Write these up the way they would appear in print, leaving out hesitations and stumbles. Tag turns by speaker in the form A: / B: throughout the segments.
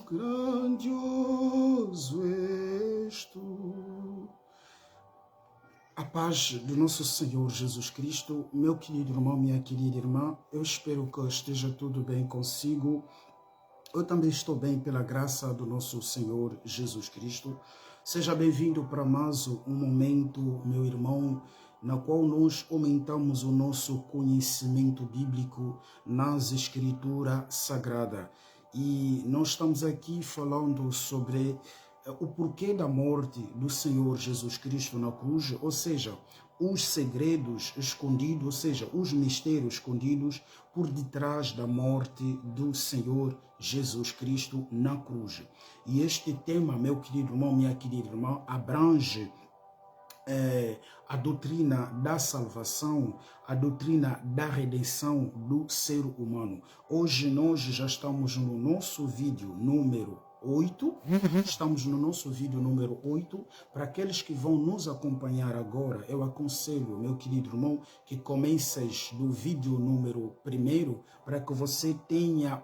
A: Grandioso és tu. A paz do nosso Senhor Jesus Cristo, meu querido irmão, minha querida irmã, eu espero que esteja tudo bem consigo. Eu também estou bem pela graça do nosso Senhor Jesus Cristo. Seja bem-vindo para mais um momento, meu irmão, na qual nós aumentamos o nosso conhecimento bíblico nas Escrituras Sagradas. E nós estamos aqui falando sobre o porquê da morte do Senhor Jesus Cristo na cruz, ou seja, os segredos escondidos, ou seja, os mistérios escondidos por detrás da morte do Senhor Jesus Cristo na cruz. E este tema, meu querido irmão, minha querida irmã, abrange a doutrina da salvação, a doutrina da redenção do ser humano. Hoje nós já estamos no nosso vídeo número 8. Estamos no nosso vídeo número 8. Para aqueles que vão nos acompanhar agora, eu aconselho, meu querido irmão, que comeces do vídeo número 1 para que você tenha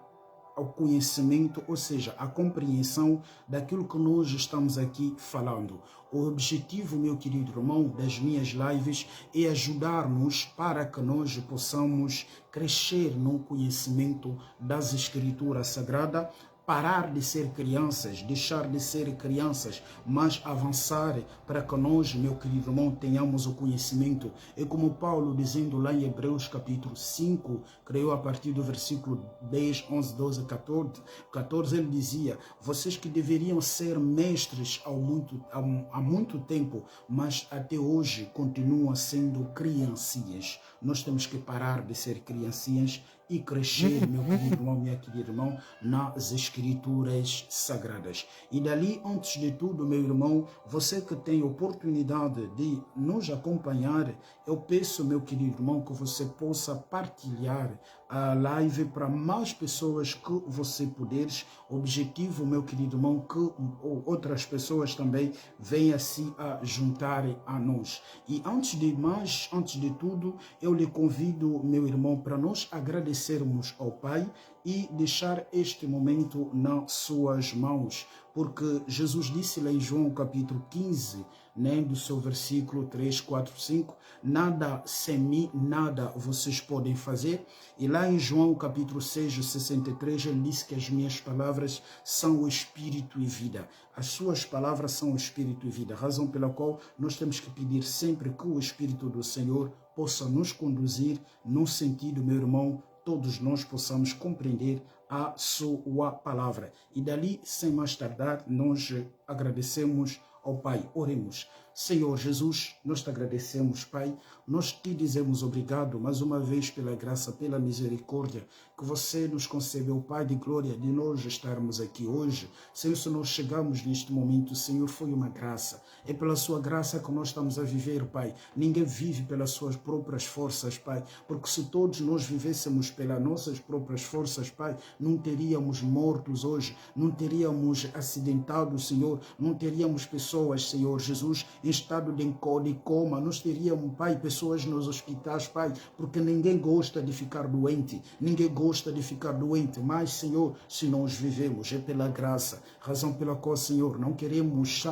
A: o conhecimento, ou seja, a compreensão daquilo que nós estamos aqui falando. O objetivo, meu querido irmão, das minhas lives é ajudar-nos para que nós possamos crescer no conhecimento das Escrituras Sagradas, parar de ser crianças, deixar de ser crianças, mas avançar para que nós, meu querido irmão, tenhamos o conhecimento. É como Paulo dizendo lá em Hebreus capítulo 5, creio a partir do versículo 10, 11, 12, 14, ele dizia, vocês que deveriam ser mestres há muito tempo, mas até hoje continuam sendo criancinhas. Nós temos que parar de ser criancinhas e crescer, meu querido irmão, minha querida irmã, nas Escrituras Sagradas. E dali, antes de tudo, meu irmão, você que tem oportunidade de nos acompanhar, eu peço, meu querido irmão, que você possa partilhar a live para mais pessoas que você puderes. Objetivo, meu querido irmão, que outras pessoas também venham se a juntarem a nós. E antes de tudo, eu lhe convido, meu irmão, para nós agradecermos ao Pai e deixar este momento nas suas mãos, porque Jesus disse lá em João capítulo 15, do seu versículo 3, 4, 5, nada sem mim, nada vocês podem fazer. E lá em João capítulo 6, 63, ele disse que as minhas palavras são o espírito e vida. As suas palavras são o espírito e vida, razão pela qual nós temos que pedir sempre que o Espírito do Senhor possa nos conduzir no sentido, meu irmão, todos nós possamos compreender a sua palavra. E dali, sem mais tardar, nós agradecemos ao Pai. Oremos. Senhor Jesus, nós te agradecemos, Pai, nós te dizemos obrigado mais uma vez pela graça, pela misericórdia que você nos concedeu, Pai de glória, de nós estarmos aqui hoje. Senhor, se nós chegamos neste momento, Senhor, foi uma graça. É pela sua graça que nós estamos a viver, Pai. Ninguém vive pelas suas próprias forças, Pai, porque se todos nós vivêssemos pelas nossas próprias forças, Pai, não teríamos mortos hoje, não teríamos acidentados, Senhor, não teríamos pessoas, Senhor Jesus, em estado de coma, nós teríamos, Pai, pessoas nos hospitais, Pai, porque ninguém gosta de ficar doente, mas, Senhor, se nós vivemos, é pela graça, razão pela qual, Senhor, não queremos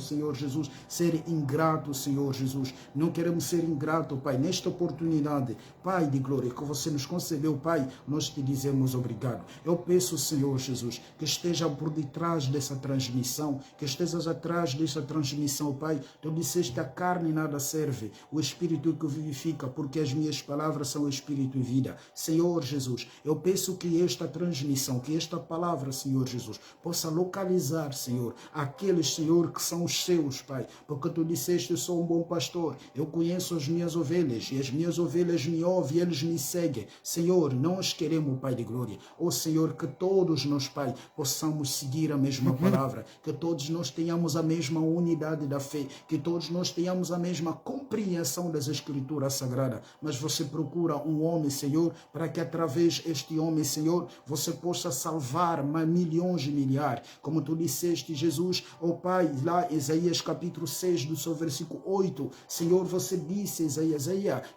A: Senhor Jesus, ser ingrato, Senhor Jesus, não queremos ser ingrato, Pai, nesta oportunidade, Pai de glória, que você nos concedeu, Pai, nós te dizemos obrigado. Eu peço, Senhor Jesus, que esteja por detrás dessa transmissão, que estejas atrás dessa transmissão, Pai. Tu disseste que a carne nada serve, o Espírito que vivifica, porque as minhas palavras são Espírito e vida. Senhor Jesus, eu peço que esta transmissão, que esta palavra, Senhor Jesus, possa localizar, Senhor, aqueles, Senhor, que são os seus, Pai, porque Tu disseste, eu sou um bom pastor, eu conheço as minhas ovelhas, e as minhas ovelhas me ouvem, e eles me seguem. Senhor, nós queremos, Pai de glória, ó Senhor, que todos nós, Pai, possamos seguir a mesma palavra, que todos nós tenhamos a mesma unidade da fé, que todos nós tenhamos a mesma compreensão das Escrituras Sagradas. Mas você procura um homem, Senhor, para que através deste homem, Senhor, você possa salvar milhões e milhares. Como tu disseste, Jesus, ó Pai, lá Isaías capítulo 6, do seu versículo 8, Senhor, você disse, Isaías,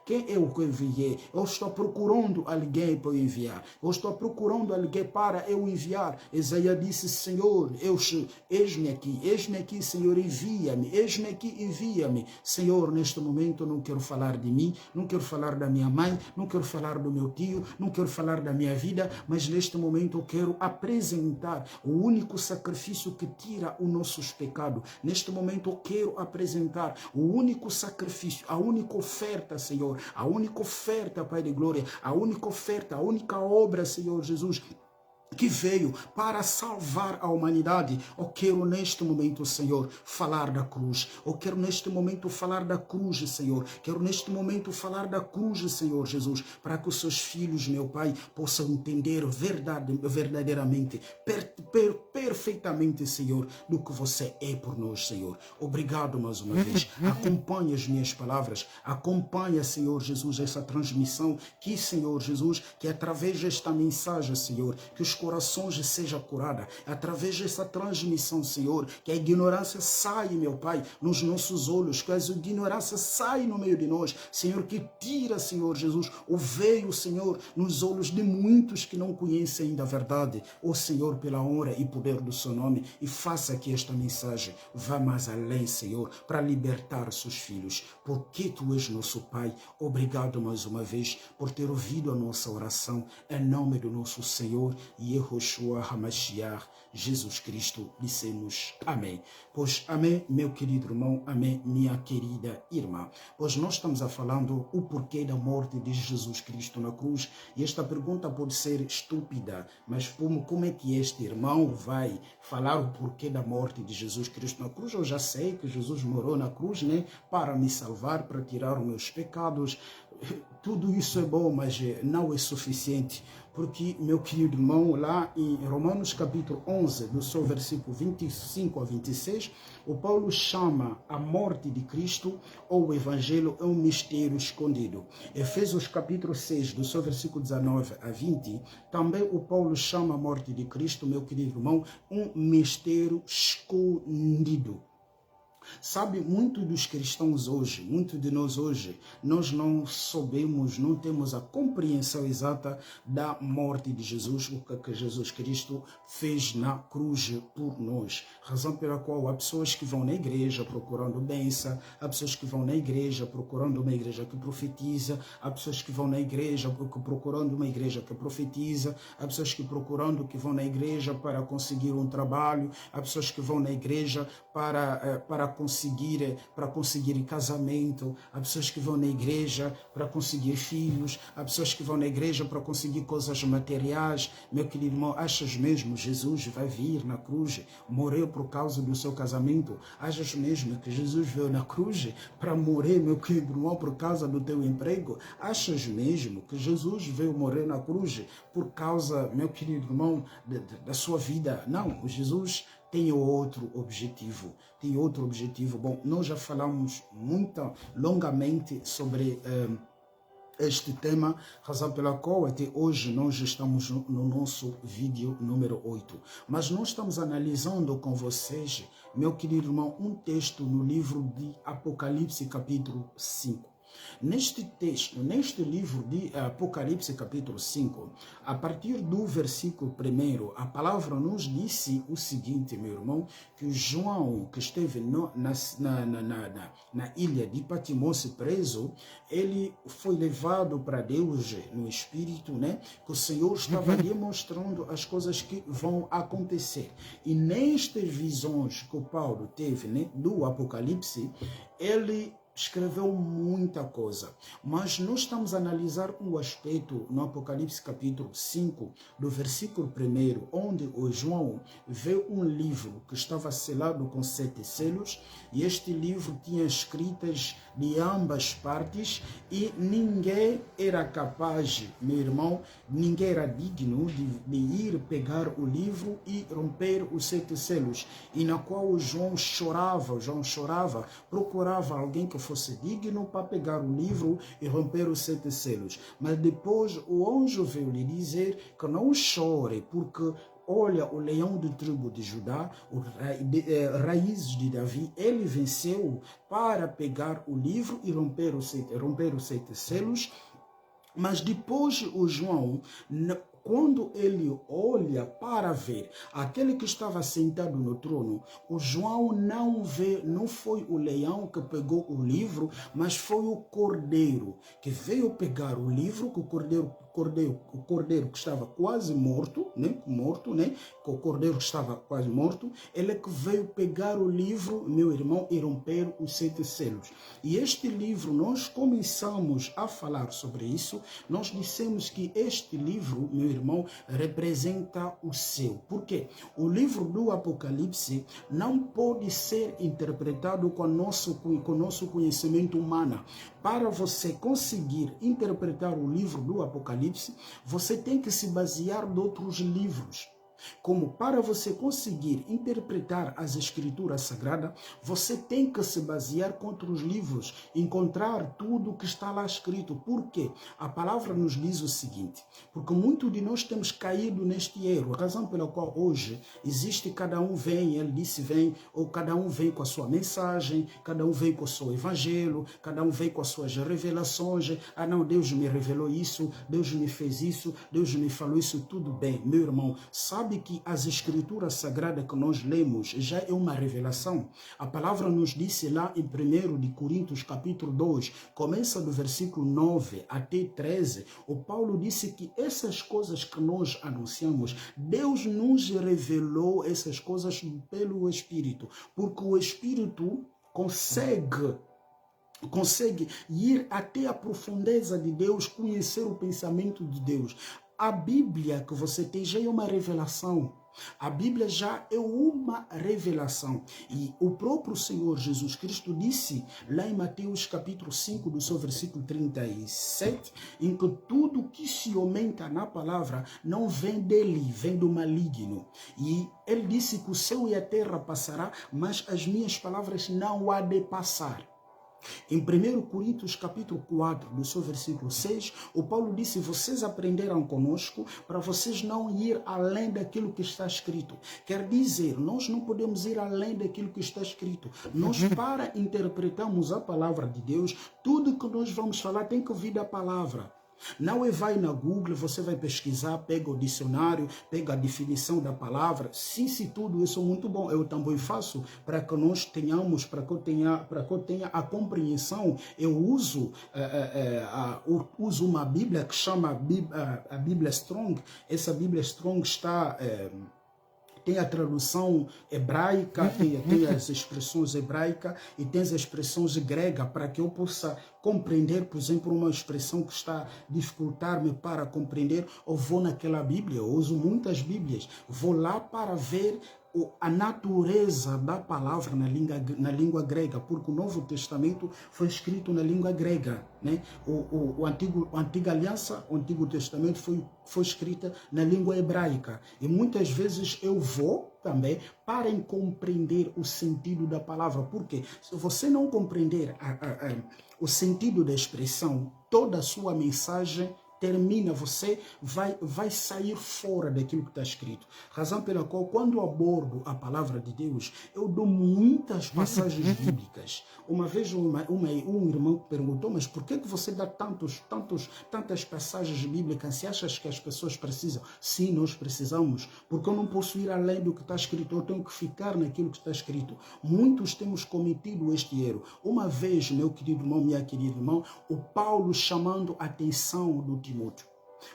A: quem é o que eu enviei? Eu estou procurando alguém para eu enviar. Eu estou procurando alguém para eu enviar. Isaías disse, Senhor, eis-me aqui, Senhor, envia-me, eis-me aqui, envia-me. Senhor, neste momento eu não quero falar de mim, não quero falar da minha mãe, não quero falar do meu tio, não quero falar da minha vida, mas neste momento eu quero apresentar o único sacrifício que tira os nossos pecados. Neste momento eu quero apresentar o único sacrifício, a única oferta, Senhor, a única oferta, Pai de glória, a única oferta, a única obra, Senhor Jesus, que veio para salvar a humanidade. Eu quero neste momento, Senhor, falar da cruz. Eu quero neste momento falar da cruz, Senhor. Quero neste momento falar da cruz, Senhor Jesus, para que os seus filhos, meu Pai, possam entender verdadeiramente, perfeitamente, Senhor, do que você é por nós, Senhor. Obrigado mais uma vez. Acompanhe as minhas palavras. Acompanha, Senhor Jesus, essa transmissão. Que, Senhor Jesus, que através desta mensagem, Senhor, que os corações seja curada, através dessa transmissão, Senhor, que a ignorância saia, meu Pai, nos nossos olhos, que a ignorância saia no meio de nós, Senhor, que tira, Senhor Jesus, o veio, Senhor, nos olhos de muitos que não conhecem ainda a verdade. Ó Senhor, pela honra e poder do seu nome, e faça que esta mensagem vá mais além, Senhor, para libertar seus filhos, porque Tu és nosso Pai. Obrigado mais uma vez por ter ouvido a nossa oração, em nome do nosso Senhor Yehoshua HaMashiach, Jesus Cristo, dissemos amém. Pois amém, meu querido irmão, amém, minha querida irmã. Pois nós estamos a falando o porquê da morte de Jesus Cristo na cruz, e esta pergunta pode ser estúpida, mas como é que este irmão vai falar o porquê da morte de Jesus Cristo na cruz? Eu já sei que Jesus morou na cruz, né, para me salvar, para tirar os meus pecados. Tudo isso é bom, mas não é suficiente, porque, meu querido irmão, lá em Romanos capítulo 11, do seu versículo 25 a 26, o Paulo chama a morte de Cristo, ou o Evangelho, é um mistério escondido. Efésios capítulo 6, do seu versículo 19 a 20, também o Paulo chama a morte de Cristo, meu querido irmão, um mistério escondido. Sabe, muitos dos cristãos hoje, muitos de nós hoje, nós não soubemos, não temos a compreensão exata da morte de Jesus, o que Jesus Cristo fez na cruz por nós. Razão pela qual há pessoas que vão na igreja procurando bênção, há pessoas que vão na igreja procurando uma igreja que profetiza, há pessoas que vão na igreja procurando uma igreja que profetiza, há pessoas que vão na igreja para conseguir um trabalho, há pessoas que vão na igreja para conseguir casamento, há pessoas que vão na igreja para conseguir filhos, há pessoas que vão na igreja para conseguir coisas materiais. Meu querido irmão, achas mesmo Jesus vai vir na cruz, morreu por causa do seu casamento? Achas mesmo que Jesus veio na cruz para morrer, meu querido irmão, por causa do teu emprego? Achas mesmo que Jesus veio morrer na cruz por causa, meu querido irmão, da sua vida? Não, Jesus tem outro objetivo, Bom, nós já falamos longamente sobre este tema, razão pela qual até hoje nós estamos no nosso vídeo número 8. Mas nós estamos analisando com vocês, meu querido irmão, um texto no livro de Apocalipse capítulo 5. Neste texto, neste livro de Apocalipse capítulo 5, a partir do versículo 1, a palavra nos disse o seguinte, meu irmão, que João, que esteve na ilha de Patmos preso, ele foi levado para Deus no Espírito, né? Que o Senhor estava demonstrando as coisas que vão acontecer. E nestas visões que o Paulo teve, né, do Apocalipse, ele escreveu muita coisa, mas nós estamos a analisar um aspecto no Apocalipse capítulo 5, do versículo 1, onde o João vê um livro que estava selado com 7 selos, e este livro tinha escritas de ambas partes, e ninguém era capaz, meu irmão, ninguém era digno de ir pegar o livro e romper os 7 selos, e na qual o João chorava, procurava alguém que fosse digno para pegar o livro e romper os 7 selos. Mas depois o anjo veio lhe dizer que não chore, porque olha, o leão da tribo de Judá, raízes de Davi, ele venceu para pegar o livro e romper os 7 selos. Mas depois o João, quando ele olha para ver aquele que estava sentado no trono, o João não foi o leão que pegou o livro, mas foi o cordeiro que veio pegar o livro, que o cordeiro que estava quase morto, né? O cordeiro que estava quase morto, ele é que veio pegar o livro, meu irmão, e romper os 7 selos. E este livro, nós começamos a falar sobre isso, nós dissemos que este livro, meu irmão, representa o céu. Por quê? O livro do Apocalipse não pode ser interpretado com o nosso conhecimento humano. Para você conseguir interpretar o livro do Apocalipse, você tem que se basear em outros livros. Como para você conseguir interpretar as escrituras sagradas, você tem que se basear contra os livros, encontrar tudo o que está lá escrito. Por quê? A palavra nos diz o seguinte, porque muitos de nós temos caído neste erro, a razão pela qual hoje existe cada um vem, ele disse vem, ou cada um vem com a sua mensagem, cada um vem com o seu evangelho, cada um vem com as suas revelações, não, Deus me revelou isso, Deus me fez isso, Deus me falou isso, tudo bem. Meu irmão, sabe que as escrituras sagradas que nós lemos já é uma revelação. A palavra nos disse lá em 1 de Coríntios capítulo 2, começa do versículo 9 até 13, o Paulo disse que essas coisas que nós anunciamos, Deus nos revelou essas coisas pelo Espírito, porque o Espírito consegue ir até a profundeza de Deus, conhecer o pensamento de Deus. A Bíblia que você tem já é uma revelação. A Bíblia já é uma revelação. E o próprio Senhor Jesus Cristo disse lá em Mateus capítulo 5, do seu versículo 37, em que tudo que se aumenta na palavra não vem dele, vem do maligno. E ele disse que o céu e a terra passará, mas as minhas palavras não há de passar. Em 1 Coríntios capítulo 4, do seu versículo 6, o Paulo disse, vocês aprenderam conosco para vocês não ir além daquilo que está escrito. Quer dizer, nós não podemos ir além daquilo que está escrito. Nós, para interpretarmos a palavra de Deus, tudo que nós vamos falar tem que vir da palavra. Não é vai na Google, você vai pesquisar, pega o dicionário, pega a definição da palavra. Sim, tudo isso é muito bom. Eu também faço para que nós tenhamos, para que eu tenha a compreensão. Eu uso uma Bíblia que chama a Bíblia Strong. Essa Bíblia Strong está... tem a tradução hebraica, tem as expressões hebraicas e tem as expressões gregas para que eu possa compreender, por exemplo, uma expressão que está a dificultar-me para compreender, eu vou naquela Bíblia, eu uso muitas Bíblias, vou lá para ver a natureza da palavra na língua grega, porque o Novo Testamento foi escrito na língua grega, né? A Antiga Aliança, o Antigo Testamento foi escrita na língua hebraica. E muitas vezes eu vou também para compreender o sentido da palavra, porque se você não compreender o sentido da expressão, toda a sua mensagem termina, você vai sair fora daquilo que está escrito. Razão pela qual, quando eu abordo a palavra de Deus, eu dou muitas passagens bíblicas. Uma vez um irmão perguntou, mas por que você dá tantas passagens bíblicas? Se achas que as pessoas precisam? Sim, nós precisamos, porque eu não posso ir além do que está escrito, eu tenho que ficar naquilo que está escrito. Muitos temos cometido este erro. Uma vez, meu querido irmão, minha querida irmã, o Paulo chamando a atenção do Timóteo.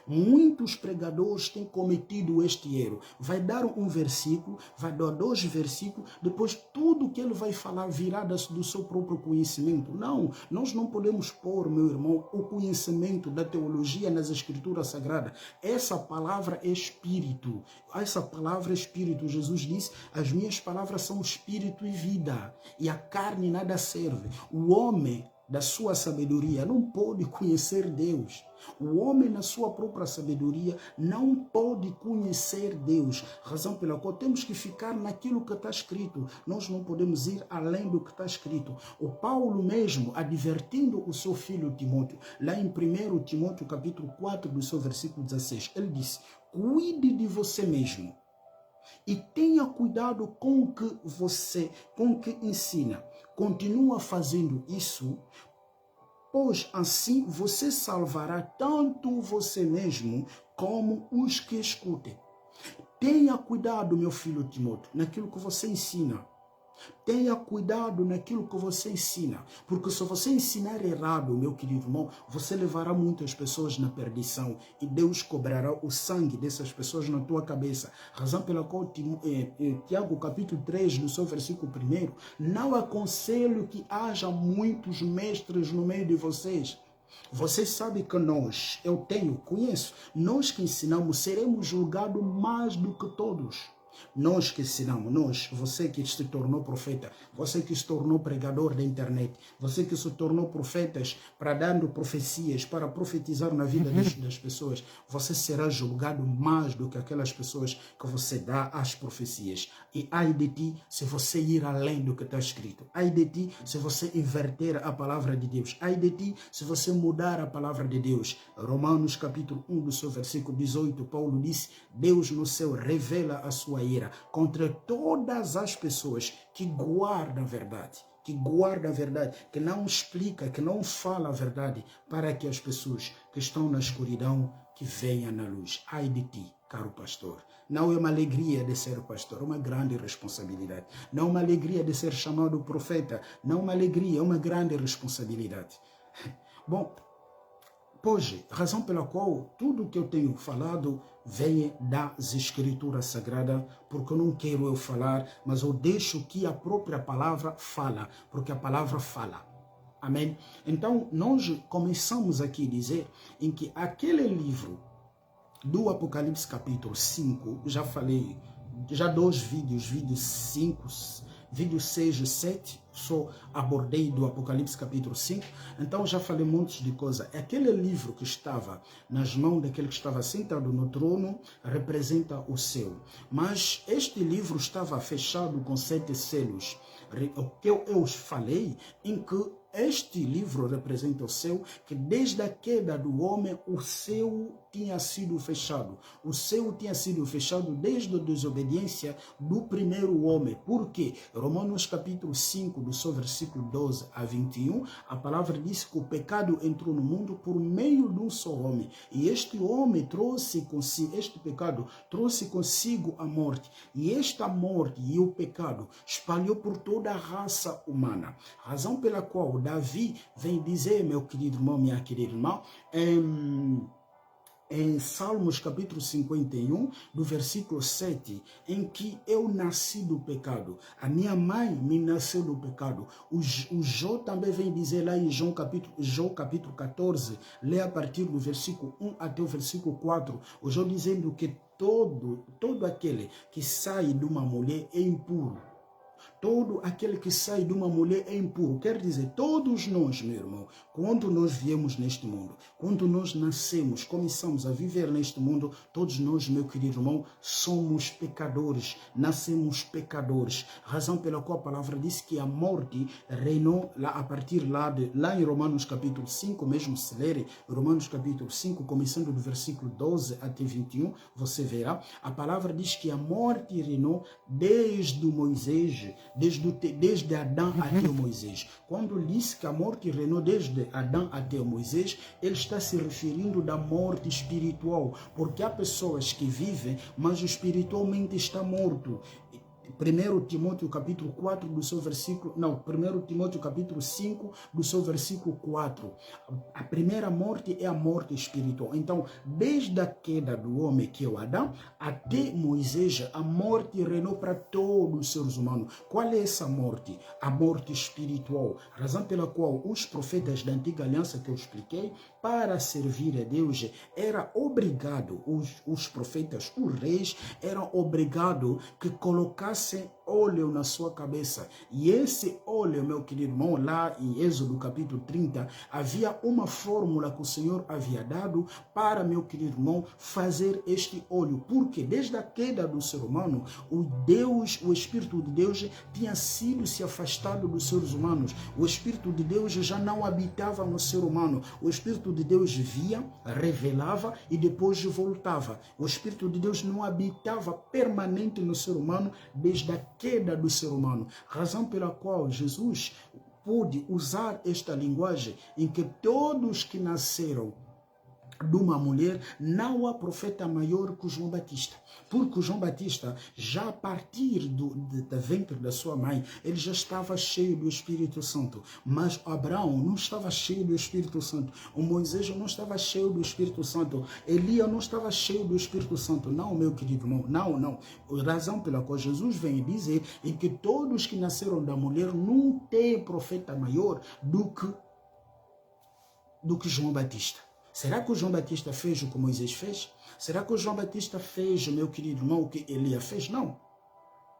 A: Muitos pregadores têm cometido este erro. Vai dar um versículo, vai dar 2 versículos, depois tudo que ele vai falar virá do seu próprio conhecimento. Não, nós não podemos pôr, meu irmão, o conhecimento da teologia nas escrituras sagradas. Essa palavra é espírito. Essa palavra é espírito. Jesus disse, as minhas palavras são espírito e vida, e a carne nada serve. O homem da sua sabedoria não pode conhecer Deus. O homem na sua própria sabedoria não pode conhecer Deus. Razão pela qual temos que ficar naquilo que está escrito. Nós não podemos ir além do que está escrito. O Paulo mesmo, advertindo o seu filho Timóteo, lá em 1 Timóteo capítulo 4, do seu versículo 16, ele disse, cuide de você mesmo e tenha cuidado com o que ensina. Continua fazendo isso, pois assim você salvará tanto você mesmo como os que escutem. Tenha cuidado, meu filho Timóteo, naquilo que você ensina. Tenha cuidado naquilo que você ensina, porque se você ensinar errado, meu querido irmão, você levará muitas pessoas na perdição e Deus cobrará o sangue dessas pessoas na tua cabeça. Razão pela qual Tiago capítulo 3, no seu versículo 1, não aconselho que haja muitos mestres no meio de vocês. Vocês sabem que conheço, nós que ensinamos seremos julgados mais do que todos. Nós que ensinamos, você que se tornou profeta, você que se tornou pregador da internet, você que se tornou profetas para dando profecias, para profetizar na vida das pessoas, você será julgado mais do que aquelas pessoas que você dá as profecias. E ai de ti se você ir além do que está escrito. Ai de ti se você inverter a palavra de Deus. Ai de ti se você mudar a palavra de Deus. Romanos capítulo 1, do seu versículo 18, Paulo disse, Deus no céu revela a sua ira contra todas as pessoas que guardam a verdade, que não explica, que não fala a verdade, para que as pessoas que estão na escuridão que venham na luz. Ai de ti, caro pastor. Não é uma alegria de ser pastor, é uma grande responsabilidade. Não é uma alegria de ser chamado profeta, não é uma alegria, é uma grande responsabilidade. Bom, hoje, razão pela qual tudo que eu tenho falado vem das escrituras sagradas, porque eu não quero eu falar, mas eu deixo que a própria palavra fala, porque a palavra fala. Amém? Então, nós começamos aqui a dizer em que aquele livro do Apocalipse capítulo 5, já falei, já 2 vídeos, vídeo 5, vídeo 6 e 7, só abordei do Apocalipse capítulo 5, então já falei um monte de coisa. Aquele livro que estava nas mãos daquele que estava sentado no trono representa o céu, mas este livro estava fechado com 7 selos. O que eu falei em que este livro representa o céu, que desde a queda do homem o céu tinha sido fechado. O céu tinha sido fechado desde a desobediência do primeiro homem. Por quê? Romanos capítulo 5, do seu versículo 12 a 21, a palavra diz que o pecado entrou no mundo por meio de um só homem. E este homem trouxe consigo, este pecado trouxe consigo a morte. E esta morte e o pecado espalhou por toda a raça humana. Razão pela qual Davi vem dizer, meu querido irmão, minha querida irmã, em Salmos capítulo 51, do versículo 7, em que eu nasci do pecado, a minha mãe me nasceu do pecado. O Jó também vem dizer lá em Jó capítulo 14, lê a partir do versículo 1 até o versículo 4, o Jó dizendo que todo aquele que sai de uma mulher é impuro. Todo aquele que sai de uma mulher é impuro. Quer dizer, todos nós, meu irmão, quando nós viemos neste mundo, quando nós nascemos, começamos a viver neste mundo, todos nós, meu querido irmão, somos pecadores, nascemos pecadores. Razão pela qual a palavra diz que a morte reinou lá a partir lá em Romanos capítulo 5, mesmo se lerem Romanos capítulo 5, começando do versículo 12 até 21, você verá, a palavra diz que a morte reinou desde Moisés, desde Adão até Moisés. Quando diz que a morte reinou desde Adão até Moisés, ele está se referindo da morte espiritual, porque há pessoas que vivem, mas espiritualmente está morto. 1 Timóteo capítulo 4 do seu versículo, não, 1 Timóteo capítulo 5 do seu versículo 4. A primeira morte é a morte espiritual. Então, desde a queda do homem, que é o Adão, até Moisés, a morte reinou para todos os seres humanos. Qual é essa morte? A morte espiritual. Razão pela qual os profetas da antiga aliança que eu expliquei, para servir a Deus, era obrigado, os profetas, os reis, eram obrigados que colocassem óleo na sua cabeça. E esse óleo, meu querido irmão, lá em Êxodo capítulo 30, havia uma fórmula que o Senhor havia dado para, meu querido irmão, fazer este óleo. Porque desde a queda do ser humano, o Espírito de Deus tinha sido se afastado dos seres humanos. O Espírito de Deus já não habitava no ser humano. O Espírito de Deus via, revelava e depois voltava. O Espírito de Deus não habitava permanente no ser humano desde a queda do ser humano. Razão pela qual Jesus pôde usar esta linguagem em que todos que nasceram de uma mulher, não há profeta maior que o João Batista. Porque o João Batista, já a partir da ventre da sua mãe, ele já estava cheio do Espírito Santo. Mas Abraão não estava cheio do Espírito Santo. O Moisés não estava cheio do Espírito Santo. Elias não estava cheio do Espírito Santo. Não, meu querido irmão, não. A razão pela qual Jesus vem dizer é que todos que nasceram da mulher não têm profeta maior do que João Batista. Será que o João Batista fez o que Moisés fez? Será que o João Batista fez, meu querido irmão, o que Elias fez? Não.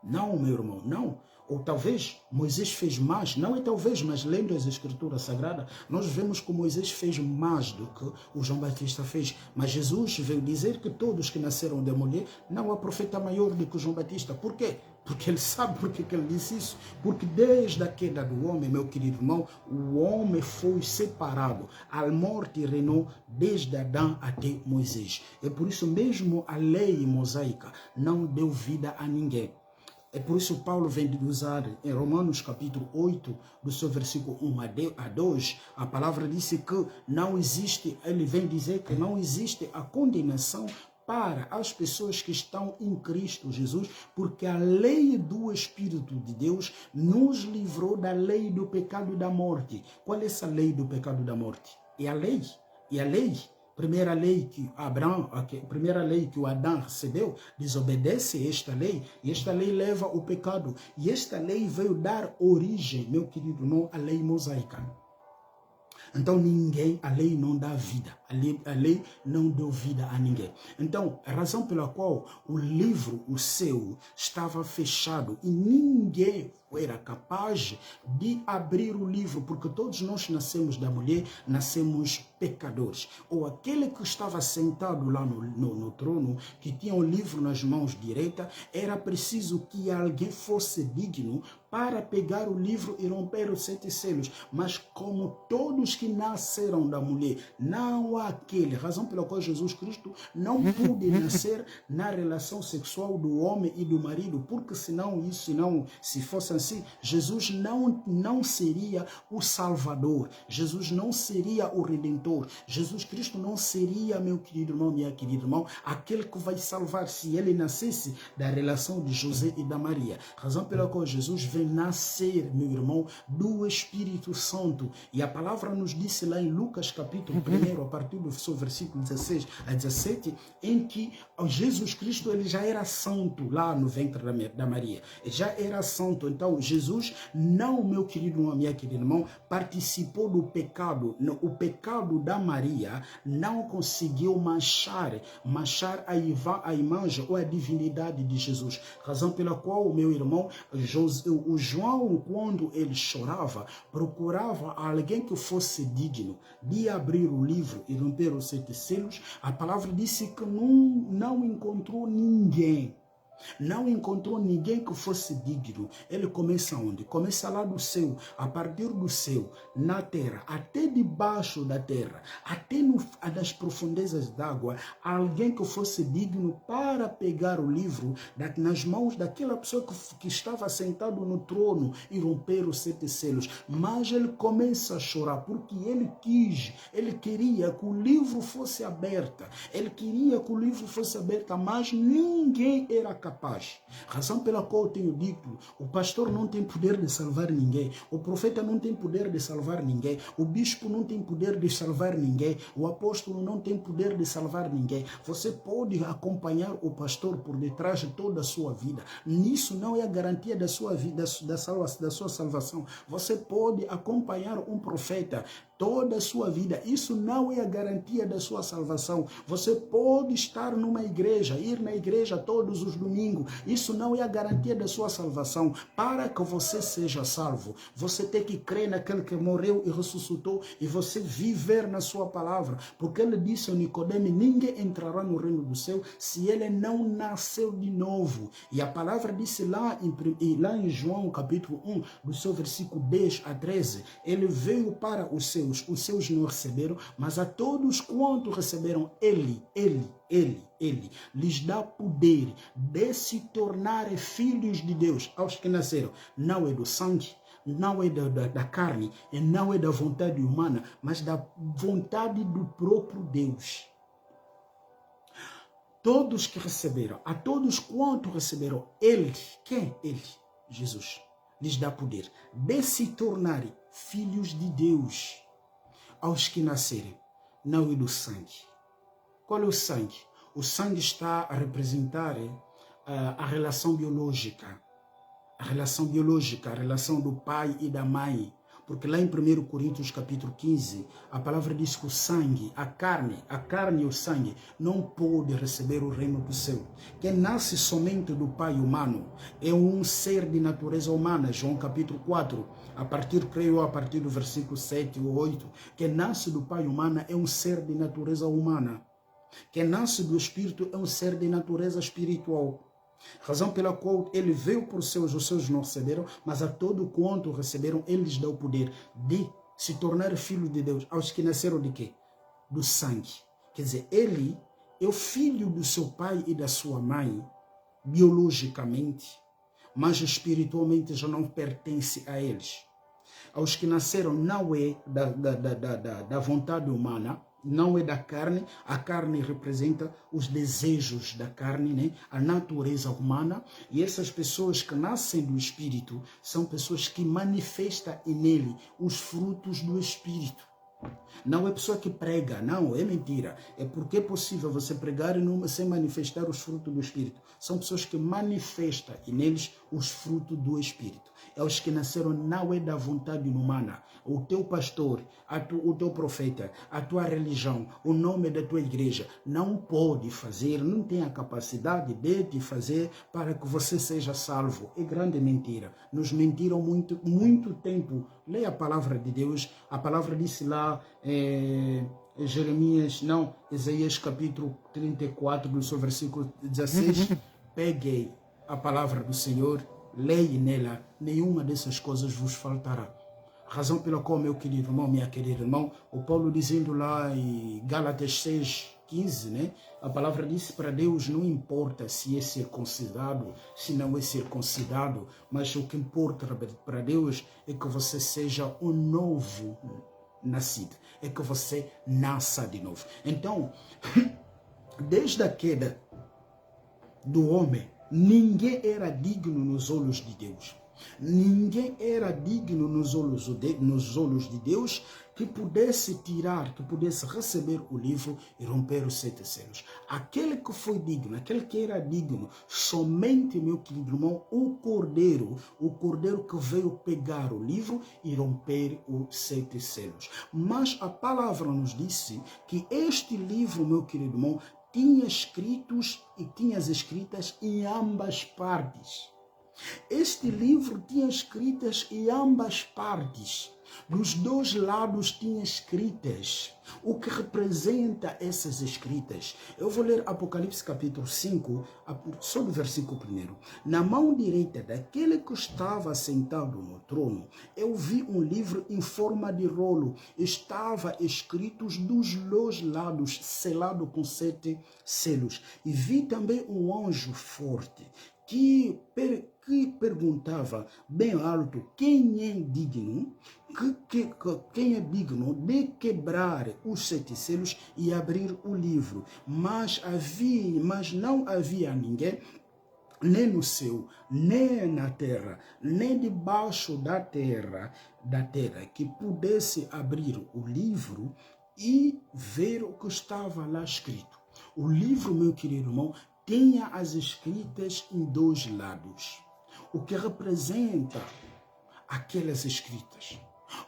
A: Não, meu irmão, não. Ou talvez Moisés fez mais, não é talvez, mas lendo as Escrituras Sagradas, nós vemos que Moisés fez mais do que o João Batista fez. Mas Jesus veio dizer que todos que nasceram de mulher, não há profeta maior do que o João Batista. Por quê? Porque ele sabe por que ele disse isso. Porque desde a queda do homem, meu querido irmão, o homem foi separado. A morte reinou desde Adão até Moisés. É por isso mesmo a lei mosaica não deu vida a ninguém. É por isso que Paulo vem de usar em Romanos capítulo 8, do seu versículo 1 a 2, a palavra disse que não existe, ele vem dizer que não existe a condenação para as pessoas que estão em Cristo Jesus, porque a lei do Espírito de Deus nos livrou da lei do pecado e da morte. Qual é essa lei do pecado e da morte? É a lei. E a lei, primeira lei que primeira lei que o Adão recebeu, desobedece esta lei, e esta lei leva o pecado. E esta lei veio dar origem, meu querido irmão, à lei mosaica. Então a lei não dá vida, a lei não deu vida a ninguém. Então, a razão pela qual o livro, o céu, estava fechado e ninguém era capaz de abrir o livro, porque todos nós nascemos da mulher, nascemos pecadores. Ou aquele que estava sentado lá no trono, que tinha o livro nas mãos direitas, era preciso que alguém fosse digno para pegar o livro e romper os 7 selos. Mas como todos que nasceram da mulher, não há aquele, razão pela qual Jesus Cristo não pôde nascer na relação sexual do homem e do marido, porque se fosse assim, Jesus não seria o Salvador, Jesus não seria o Redentor, Jesus Cristo não seria, meu querido irmão, minha querida irmão, aquele que vai salvar se ele nascesse da relação de José e da Maria. Razão pela qual Jesus vem nascer, meu irmão, do Espírito Santo. E a palavra nos disse lá em Lucas capítulo 1, a partir do seu versículo 16 a 17, em que Jesus Cristo ele já era santo lá no ventre da Maria. Ele já era santo. Então Jesus não, meu querido irmão, minha querida irmão, participou do pecado. O pecado da Maria não conseguiu manchar a imagem ou a divindade de Jesus. Razão pela qual, meu irmão, o João, quando ele chorava, procurava alguém que fosse digno de abrir o livro e romper os 7 selos. A palavra disse que não encontrou ninguém. Não encontrou ninguém que fosse digno. Ele começa onde? Começa lá do céu, a partir do céu, na terra, até debaixo da terra, até nas profundezas d'água, alguém que fosse digno para pegar o livro nas mãos daquela pessoa que estava sentado no trono e romper os 7 selos. Mas ele começa a chorar porque ele queria que o livro fosse aberto. Ele queria que o livro fosse aberto, mas ninguém era capaz capaz. Razão pela qual eu tenho dito, o pastor não tem poder de salvar ninguém, o profeta não tem poder de salvar ninguém, o bispo não tem poder de salvar ninguém, o apóstolo não tem poder de salvar ninguém. Você pode acompanhar o pastor por detrás de toda a sua vida. Nisso não é a garantia da sua vida, da sua salvação. Você pode acompanhar um profeta toda a sua vida. Isso não é a garantia da sua salvação. Você pode estar numa igreja, ir na igreja todos os domingos. Isso não é a garantia da sua salvação. Para que você seja salvo, você tem que crer naquele que morreu e ressuscitou e você viver na sua palavra. Porque ele disse a Nicodemo, ninguém entrará no reino do céu se ele não nasceu de novo. E a palavra disse lá em João capítulo 1, do seu versículo 10 a 13, ele veio para os seus não receberam, mas a todos quanto receberam, ele lhes dá poder de se tornarem filhos de Deus, aos que nasceram. Não é do sangue, não é da carne, e não é da vontade humana, mas da vontade do próprio Deus. Todos que receberam, a todos quanto receberam, ele, quem? Ele, Jesus, lhes dá poder de se tornarem filhos de Deus, aos que nascerem, não é do sangue. Qual é o sangue? O sangue está a representar a relação biológica. A relação do pai e da mãe. Porque lá em 1 Coríntios capítulo 15, a palavra diz que o sangue, a carne e o sangue não pode receber o reino do céu. Quem nasce somente do pai humano é um ser de natureza humana. João capítulo 4, a partir do versículo 7 ou 8. Quem nasce do pai humano é um ser de natureza humana. Quem nasce do Espírito é um ser de natureza espiritual. Razão pela qual ele veio por os seus não receberam, mas a todo quanto receberam, ele lhes dá o poder de se tornar filho de Deus. Aos que nasceram de quê? Do sangue. Quer dizer, ele é o filho do seu pai e da sua mãe, biologicamente, mas espiritualmente já não pertence a eles. Aos que nasceram não é da vontade humana, não é da carne. A carne representa os desejos da carne, né? A natureza humana. E essas pessoas que nascem do Espírito são pessoas que manifestam nele os frutos do Espírito. Não é pessoa que prega, não, é mentira. É porque é possível você pregar sem manifestar os frutos do Espírito. São pessoas que manifestam neles os frutos do Espírito. É os que nasceram, não é da vontade humana. O teu pastor, o teu profeta, a tua religião, o nome da tua igreja não pode fazer, não tem a capacidade de te fazer para que você seja salvo. É grande mentira. Nos mentiram muito tempo. Leia a palavra de Deus. A palavra disse lá, Isaías capítulo 34, do seu versículo 16. Peguei a palavra do Senhor, leia nela, nenhuma dessas coisas vos faltará. Razão pela qual, meu querido irmão, minha querida irmão, o Paulo dizendo lá em Gálatas 6:15, né? A palavra disse para Deus, não importa se é circuncidado, se não é circuncidado, mas o que importa para Deus é que você seja um novo nascido, é que você nasça de novo. Então, desde a queda do homem, ninguém era digno nos olhos de Deus. Ninguém era digno nos olhos de Deus que pudesse tirar, que pudesse receber o livro e romper os 7 selos. Aquele que foi digno, aquele que era digno, somente, meu querido irmão, o cordeiro que veio pegar o livro e romper os 7 selos. Mas a palavra nos disse que este livro, meu querido irmão, tinha escritas em ambas partes. Este livro tinha escritas em ambas partes. Dos dois lados tinha escritas. O que representa essas escritas? Eu vou ler Apocalipse capítulo 5, só do versículo 1. Na mão direita daquele que estava sentado no trono, eu vi um livro em forma de rolo. Estava escritos dos dois lados, selado com 7 selos. E vi também um anjo forte que perguntava bem alto, quem é digno de quebrar os 7 selos e abrir o livro? Mas não havia ninguém nem no céu, nem na terra, nem debaixo da terra, que pudesse abrir o livro e ver o que estava lá escrito. O livro, meu querido irmão, tinha as escritas em dois lados. O que representa aquelas escritas?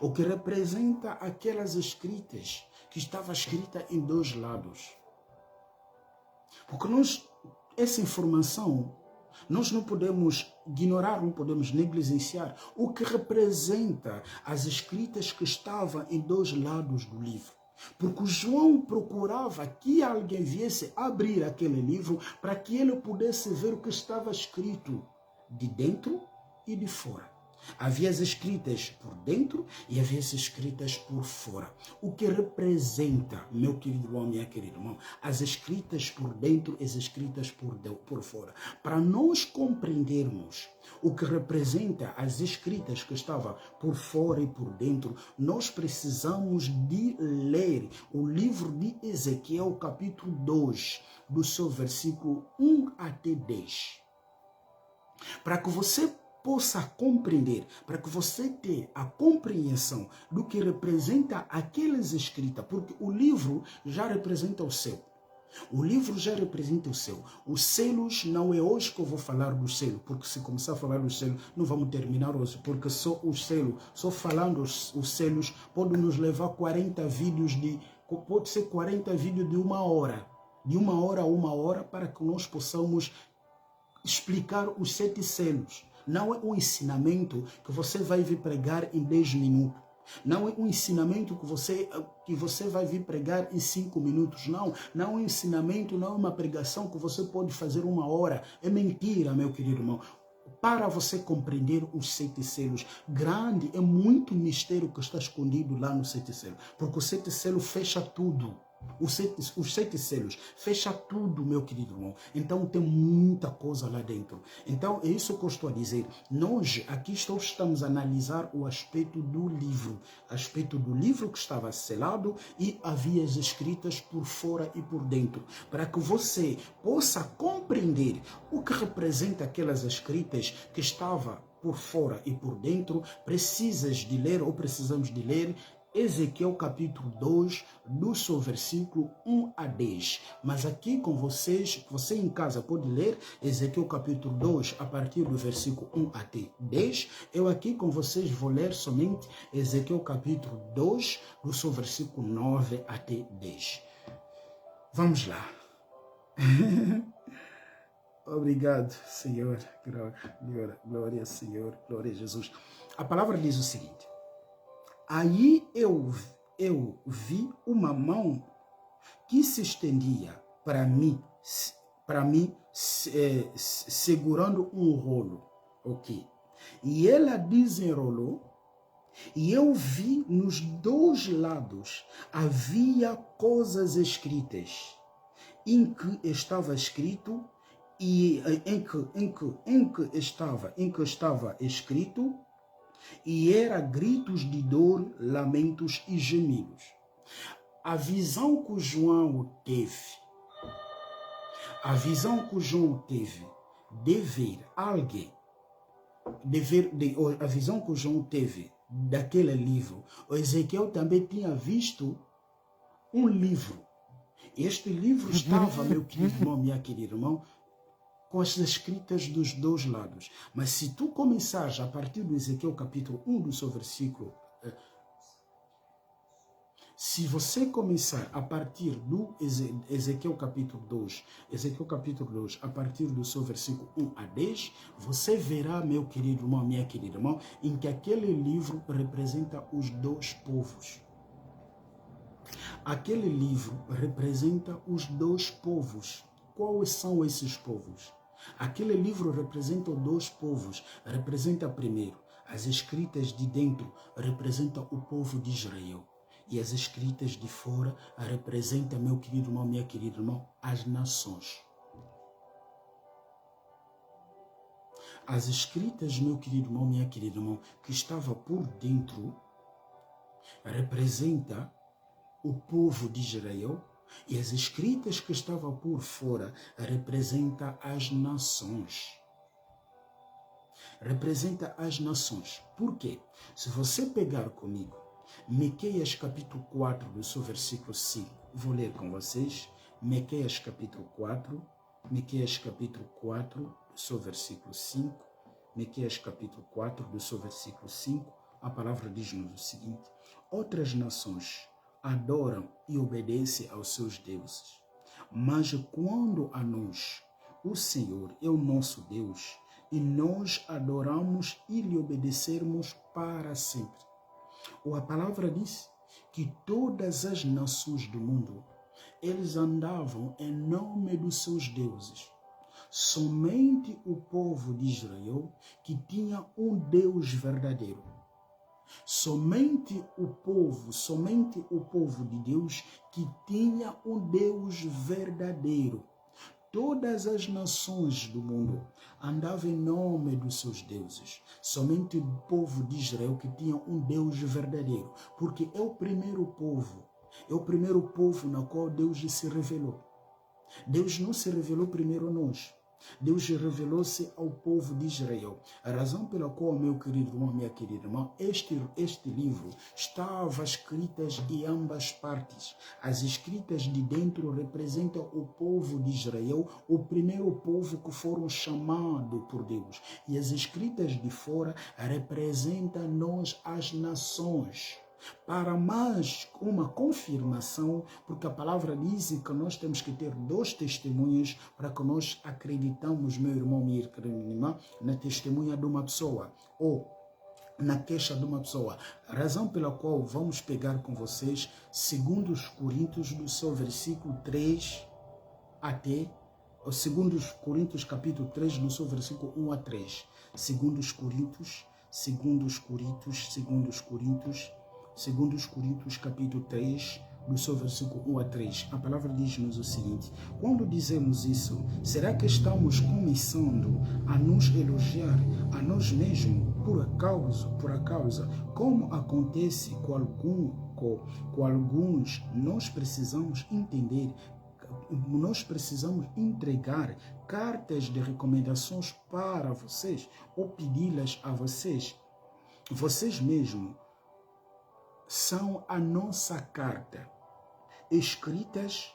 A: O que representa aquelas escritas que estava escrita em dois lados? Porque essa informação, nós não podemos ignorar, não podemos negligenciar o que representa as escritas que estavam em dois lados do livro. Porque João procurava que alguém viesse abrir aquele livro para que ele pudesse ver o que estava escrito de dentro e de fora. Havia as escritas por dentro e havia as escritas por fora. O que representa, meu querido irmão, minha querida irmã, as escritas por dentro e as escritas por fora. Para nós compreendermos o que representa as escritas que estavam por fora e por dentro, nós precisamos de ler o livro de Ezequiel, capítulo 2, do seu versículo 1 até 10. Para que você possa compreender, para que você tenha a compreensão do que representa aquelas escritas, porque o livro já representa o céu. O livro já representa o céu. Os selos, não é hoje que eu vou falar dos selos, porque se começar a falar dos selos, não vamos terminar hoje, porque só os selos, só falando os selos, pode nos levar 40 vídeos pode ser 40 vídeos de 1 hora. De 1 hora a 1 hora, para que nós possamos explicar os 7 selos. Não é um ensinamento que você vai vir pregar em 10 minutos. Não é um ensinamento que você vai vir pregar em 5 minutos. Não é um ensinamento, não é uma pregação que você pode fazer 1 hora. É mentira, meu querido irmão. Para você compreender os 7 selos, grande, é muito mistério que está escondido lá no 7 selos. Porque o 7 selos fecha tudo. Os 7 selos fecha tudo, meu querido irmão. Então tem muita coisa lá dentro. Então é isso que eu estou a dizer. Nós aqui estamos a analisar o aspecto do livro. Aspecto do livro que estava selado e havia as escritas por fora e por dentro. Para que você possa compreender o que representa aquelas escritas que estava por fora e por dentro, precisamos de ler Ezequiel capítulo 2, do seu versículo 1 a 10. Mas aqui com vocês, você em casa pode ler Ezequiel capítulo 2, a partir do versículo 1 até 10. Eu aqui com vocês vou ler somente Ezequiel capítulo 2, do seu versículo 9 até 10. Vamos lá. Obrigado, Senhor. Glória ao Senhor. Glória a Jesus. A palavra diz o seguinte. Aí eu vi uma mão que se estendia para mim, segurando um rolo, ok? E ela desenrolou, e eu vi nos dois lados havia coisas escritas, em que estava escrito e em que estava escrito. E era gritos de dor, lamentos e gemidos. A visão que João teve de ver alguém, a visão que João teve daquele livro, o Ezequiel também tinha visto um livro. Este livro estava, meu querido irmão, minha querida irmã, com as escritas dos dois lados. Mas se tu começares a partir do Ezequiel capítulo 1 do seu versículo, se você começar a partir do Ezequiel capítulo 2, a partir do seu versículo 1 a 10, você verá, meu querido irmão, minha querida irmã, em que aquele livro representa os dois povos. Aquele livro representa os dois povos. Quais são esses povos? Aquele livro representa dois povos. Representa primeiro, as escritas de dentro representam o povo de Israel. E as escritas de fora representam, meu querido irmão, minha querida irmã, as nações. As escritas, meu querido irmão, minha querida irmã, que estava por dentro, representa o povo de Israel. E as escritas que estavam por fora representam as nações. representa as nações. Por quê? Se você pegar comigo, Miqueias capítulo 4, do seu versículo 5, vou ler com vocês, Miqueias capítulo 4, Miqueias capítulo 4, do seu versículo 5, Miqueias capítulo 4, do seu versículo 5, a palavra diz-nos o seguinte: outras nações adoram e obedecem aos seus deuses, mas quando a nós, o Senhor é o nosso Deus, e nós adoramos e lhe obedecermos para sempre. Ou a palavra diz que todas as nações do mundo, eles andavam em nome dos seus deuses. Somente o povo de Israel que tinha um Deus verdadeiro. Somente o povo de Deus que tinha um Deus verdadeiro. Todas as nações do mundo andavam em nome dos seus deuses. Somente o povo de Israel que tinha um Deus verdadeiro. Porque é o primeiro povo na qual Deus se revelou. Deus não se revelou primeiro a nós. Deus revelou-se ao povo de Israel. A razão pela qual, meu querido irmão, minha querida irmã, este livro estava escritas em ambas partes. As escritas de dentro representam o povo de Israel, o primeiro povo que foram chamados por Deus. E as escritas de fora representam nós, as nações. Para mais uma confirmação, porque a palavra diz que nós temos que ter 2 testemunhas para que nós acreditamos, meu irmão, minha irmã, na testemunha de uma pessoa ou na queixa de uma pessoa. A razão pela qual vamos pegar com vocês 2 Coríntios do seu versículo 3 até o 2 Coríntios capítulo 3 do seu versículo 1 a 3. 2 Coríntios capítulo 3, do seu versículo 1 a 3. A palavra diz-nos o seguinte: quando dizemos isso, será que estamos começando a nos elogiar a nós mesmos por acaso, como acontece com alguns, nós precisamos entender, nós precisamos entregar cartas de recomendações para vocês ou pedi-las a vocês. Vocês mesmos são a nossa carta, escritas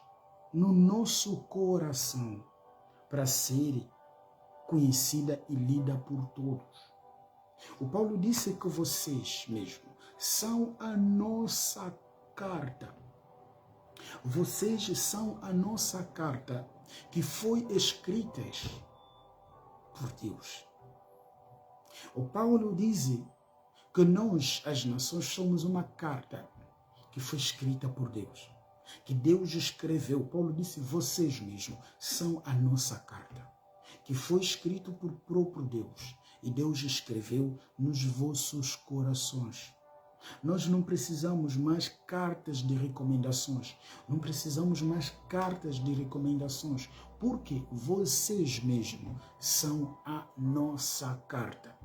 A: no nosso coração, para ser conhecida e lida por todos. O Paulo disse que vocês mesmos são a nossa carta. Vocês são a nossa carta que foi escrita por Deus. O Paulo diz que nós, as nações, somos uma carta que foi escrita por Deus, que Deus escreveu. Paulo disse: vocês mesmos são a nossa carta, que foi escrito por próprio Deus, e Deus escreveu nos vossos corações. Nós não precisamos mais cartas de recomendações, porque vocês mesmos são a nossa carta.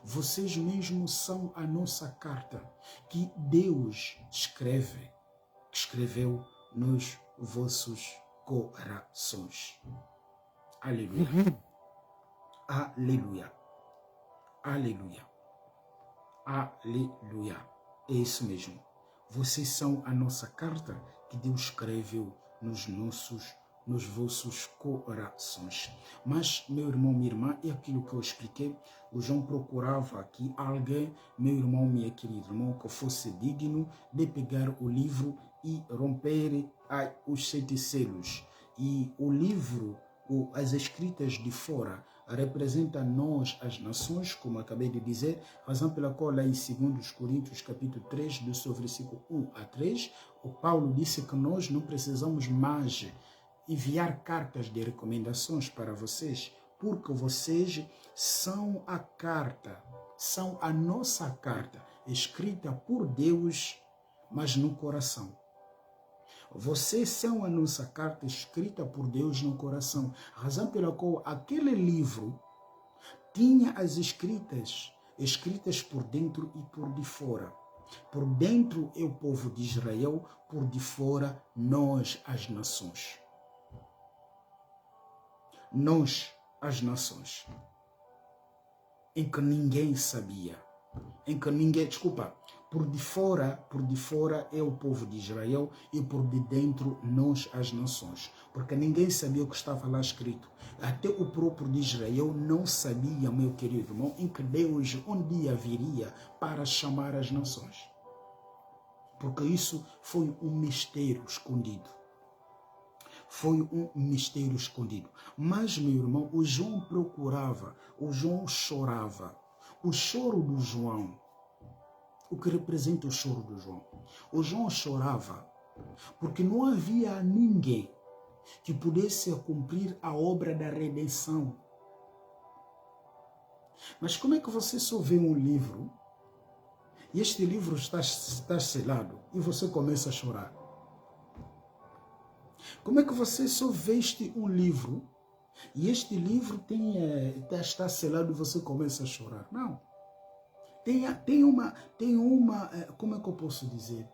A: Vocês mesmos são a nossa carta que Deus escreveu nos vossos corações. Aleluia. Aleluia. Aleluia. Aleluia. É isso mesmo. Vocês são a nossa carta que Deus escreveu nos vossos corações. Mas, meu irmão, minha irmã, é aquilo que eu expliquei. O João procurava aqui alguém, meu irmão, minha querida irmã, que fosse digno de pegar o livro e romper os 7 selos. E o livro, as escritas de fora, representa nós, as nações, como acabei de dizer, razão pela qual lá em 2 Coríntios capítulo 3, do seu versículo 1 a 3, o Paulo disse que nós não precisamos mais enviar cartas de recomendações para vocês, porque vocês são a carta, são a nossa carta, escrita por Deus, mas no coração. Vocês são a nossa carta escrita por Deus no coração, razão pela qual aquele livro tinha as escritas por dentro e por de fora. Por dentro é o povo de Israel, por de fora nós, as nações. Nós, as nações. em que ninguém sabia, em que ninguém, desculpa, por de fora é o povo de Israel e por de dentro nós as nações, porque ninguém sabia o que estava lá escrito. Até o próprio de Israel não sabia, meu querido irmão, em que Deus um dia viria para chamar as nações. Porque isso foi um mistério escondido. Foi um mistério escondido. Mas, meu irmão, o João procurava, o João chorava. O choro do João, o que representa o choro do João? O João chorava porque não havia ninguém que pudesse cumprir a obra da redenção. Mas como é que você só vê um livro e este livro está selado e você começa a chorar? Como é que você só vê um livro e este livro está selado e você começa a chorar? Não. Tem uma, como é que eu posso dizer?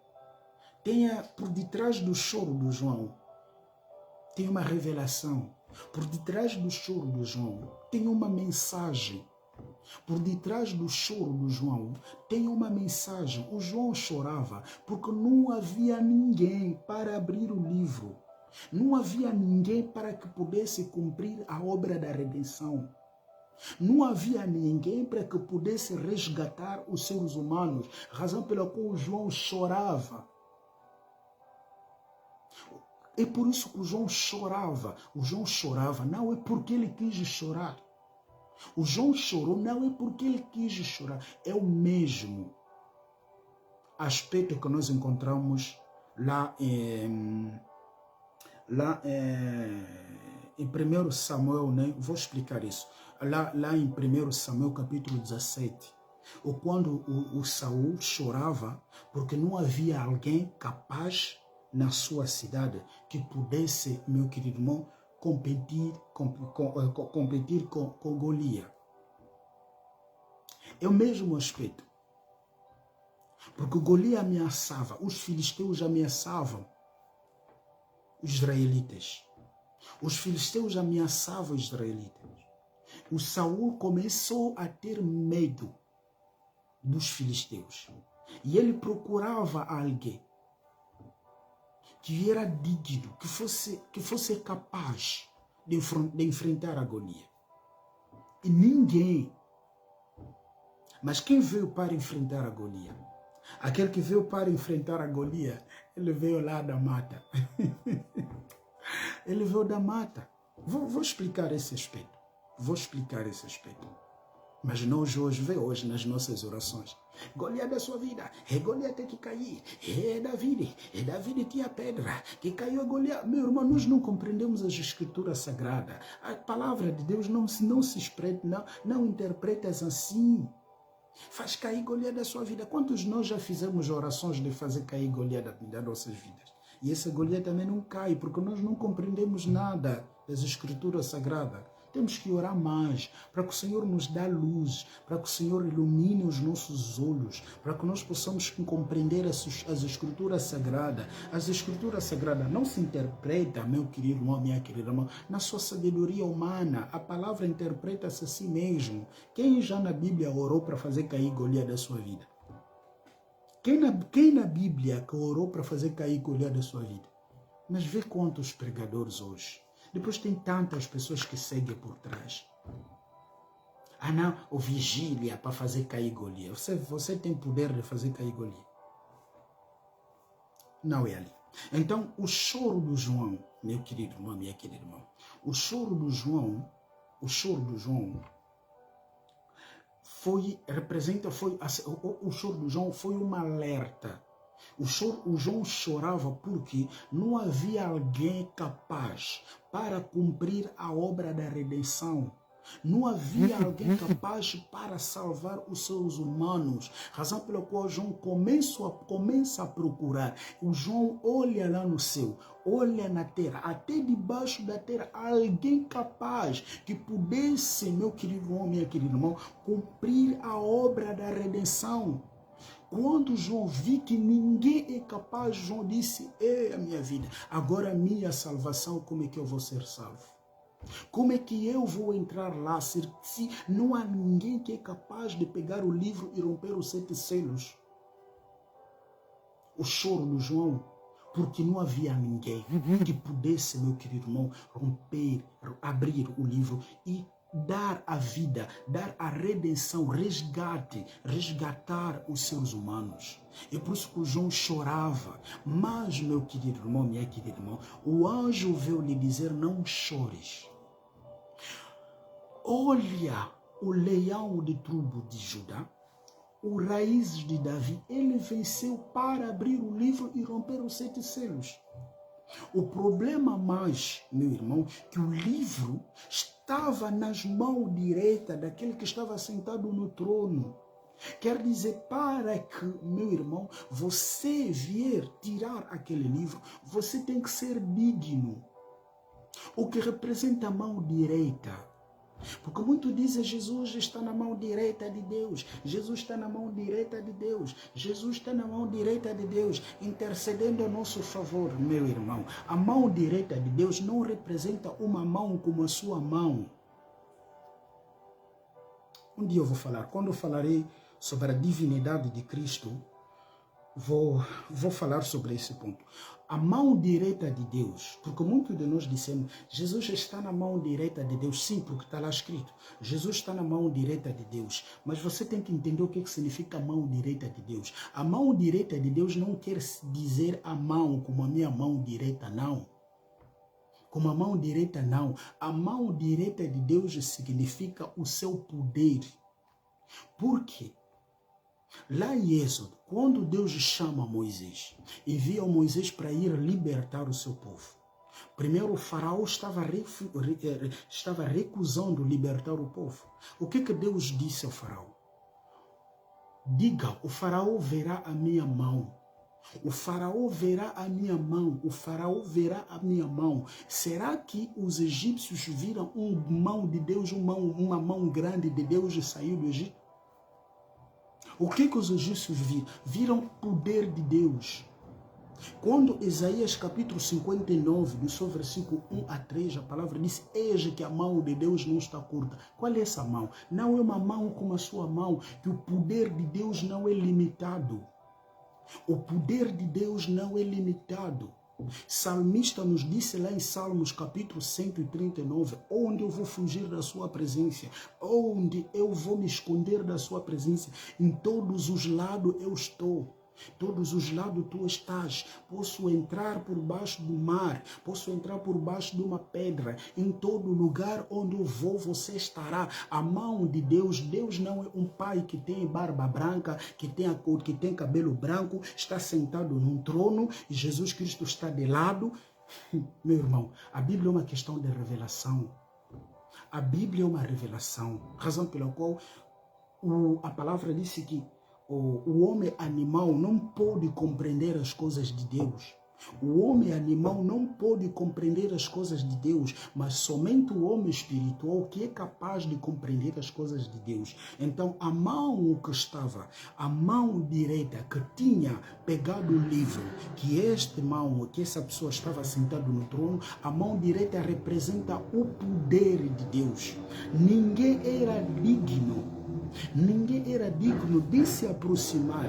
A: Por detrás do choro do João, tem uma revelação. Por detrás do choro do João, tem uma mensagem. Por detrás do choro do João, tem uma mensagem. O João chorava porque não havia ninguém para abrir o livro. Não havia ninguém para que pudesse cumprir a obra da redenção. Não havia ninguém para que pudesse resgatar os seres humanos, razão pela qual o João chorava. É por isso que o João chorava. O João chorava não é porque ele quis chorar. O João chorou não é porque ele quis chorar. É o mesmo aspecto que nós encontramos lá em 1 Samuel, né? Vou explicar isso. Lá em 1 Samuel capítulo 17, ou quando o Saul chorava porque não havia alguém capaz na sua cidade que pudesse, meu querido irmão, competir com Golias. É o mesmo aspecto. Porque Golias ameaçava, os filisteus ameaçavam os israelitas. Os filisteus ameaçavam os israelitas. O Saul começou a ter medo dos filisteus. E ele procurava alguém que era digno, que fosse capaz de enfrentar a Golias. E ninguém. Mas quem veio para enfrentar a Golias? Aquele que veio para enfrentar a Golias, ele veio lá da mata. Ele veio da mata. Vou explicar esse aspecto. Mas nós hoje nas nossas orações, Golias da sua vida, Golias tem que cair, David tinha pedra, que caiu a Golias. Meu irmão, nós não compreendemos as escrituras sagradas. A palavra de Deus não se expressa, não interpretas assim. Faz cair Golias da sua vida. Quantos nós já fizemos orações de fazer cair Golias das nossas vidas? E essa Golias também não cai, porque nós não compreendemos nada das escrituras sagradas. Temos que orar mais, para que o Senhor nos dê luz, para que o Senhor ilumine os nossos olhos, para que nós possamos compreender as escrituras sagradas. As escrituras sagradas não se interpretam, meu querido irmão, minha querida irmã, na sua sabedoria humana. A palavra interpreta-se a si mesmo. Quem já na Bíblia orou para fazer cair Golias da sua vida? Quem na Bíblia que orou para fazer cair Golias da sua vida? Mas vê quantos pregadores hoje. Depois tem tantas pessoas que seguem por trás. Ah não, o vigília para fazer cair Golias. Você tem poder de fazer cair Golias? Não é ali. Então, o choro do João, meu querido irmão, minha querida irmã, o choro do João o choro do João foi um alerta. O João chorava porque não havia alguém capaz para cumprir a obra da redenção. Não havia alguém capaz para salvar os seres humanos. Razão pela qual João começa a procurar. O João olha lá no céu, olha na terra, até debaixo da terra, alguém capaz que pudesse, meu querido homem, minha querida irmã, cumprir a obra da redenção. Quando João viu que ninguém é capaz, João disse: é a minha vida, agora a minha salvação, como é que eu vou ser salvo? Como é que eu vou entrar lá se não há ninguém que é capaz de pegar o livro e romper os 7 selos? O choro do João, porque não havia ninguém que pudesse, meu querido irmão, romper, abrir o livro e dar a vida, dar a redenção, resgatar os seres humanos. É por isso que o João chorava. Mas, meu querido irmão, minha querida irmã, o anjo veio lhe dizer: não chores. Olha o leão de tribo de Judá, o raiz de Davi, ele venceu para abrir o livro e romper os 7 selos. O problema mais, meu irmão, que o livro estava nas mãos direitas daquele que estava sentado no trono. Quer dizer, para que, meu irmão, você vier tirar aquele livro, você tem que ser digno. O que representa a mão direita? Porque muitos dizem: Jesus está na mão direita de Deus, Jesus está na mão direita de Deus, Jesus está na mão direita de Deus, intercedendo a nosso favor. Meu irmão, a mão direita de Deus não representa uma mão como a sua mão. Um dia eu vou falar, quando eu falarei sobre a divindade de Cristo, vou falar sobre esse ponto. A mão direita de Deus, porque muitos de nós dissemos: Jesus está na mão direita de Deus. Sim, porque está lá escrito, Jesus está na mão direita de Deus. Mas você tem que entender o que significa a mão direita de Deus. A mão direita de Deus não quer dizer a mão como a minha mão direita, não. Como a mão direita, não. A mão direita de Deus significa o seu poder. Por quê? Lá em Êxodo, quando Deus chama Moisés, envia Moisés para ir libertar o seu povo. Primeiro, o faraó estava recusando libertar o povo. O que Deus disse ao faraó? Diga: o faraó verá a minha mão. O faraó verá a minha mão. O faraó verá a minha mão. Será que os egípcios viram uma mão de Deus, uma mão grande de Deus e saiu do Egito? O que os egípcios viram? Viram o poder de Deus. Quando Isaías capítulo 59, do seu versículo 1 a 3, a palavra diz: eis que a mão de Deus não está curta. Qual é essa mão? Não é uma mão como a sua mão, que o poder de Deus não é limitado. O poder de Deus não é limitado. Salmista nos disse lá em Salmos capítulo 139, onde eu vou fugir da sua presença, onde eu vou me esconder da sua presença, em todos os lados eu estou. Todos os lados tu estás. Posso entrar por baixo do mar, posso entrar por baixo de uma pedra. Em todo lugar onde eu vou, você estará. A mão de Deus. Deus não é um pai que tem barba branca, que tem cabelo branco, está sentado num trono e Jesus Cristo está de lado. Meu irmão, a Bíblia é uma questão de revelação. A Bíblia é uma revelação, razão pela qual a palavra disse que o homem animal não pode compreender as coisas de Deus. O homem animal não pode compreender as coisas de Deus, mas somente o homem espiritual que é capaz de compreender as coisas de Deus. Então, a mão que estava, a mão direita que tinha pegado o livro, que essa pessoa estava sentada no trono, a mão direita representa o poder de Deus. Ninguém era digno de se aproximar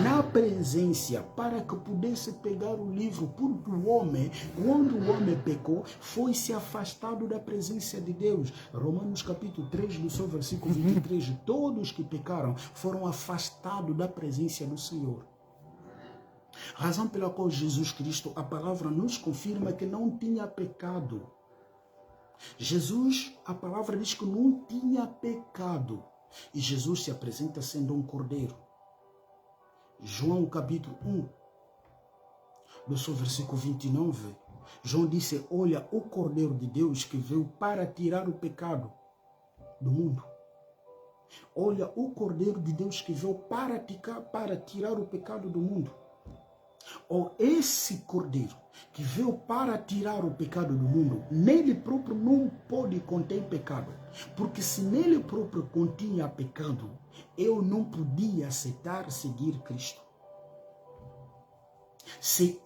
A: na presença para que pudesse pegar o livro, porque o homem, quando o homem pecou, foi se afastado da presença de Deus. Romanos capítulo 3, do seu versículo 23, todos que pecaram foram afastados da presença do Senhor. Razão pela qual Jesus Cristo, a palavra nos confirma que não tinha pecado. Jesus, a palavra diz que não tinha pecado. E Jesus se apresenta sendo um cordeiro. João capítulo 1, do seu versículo 29, João disse: olha o cordeiro de Deus que veio para tirar o pecado do mundo. Olha o cordeiro de Deus que veio para tirar o pecado do mundo. Ou esse cordeiro que veio para tirar o pecado do mundo, nele próprio não pode conter pecado. Porque se nele próprio continha pecado, eu não podia aceitar seguir Cristo. Se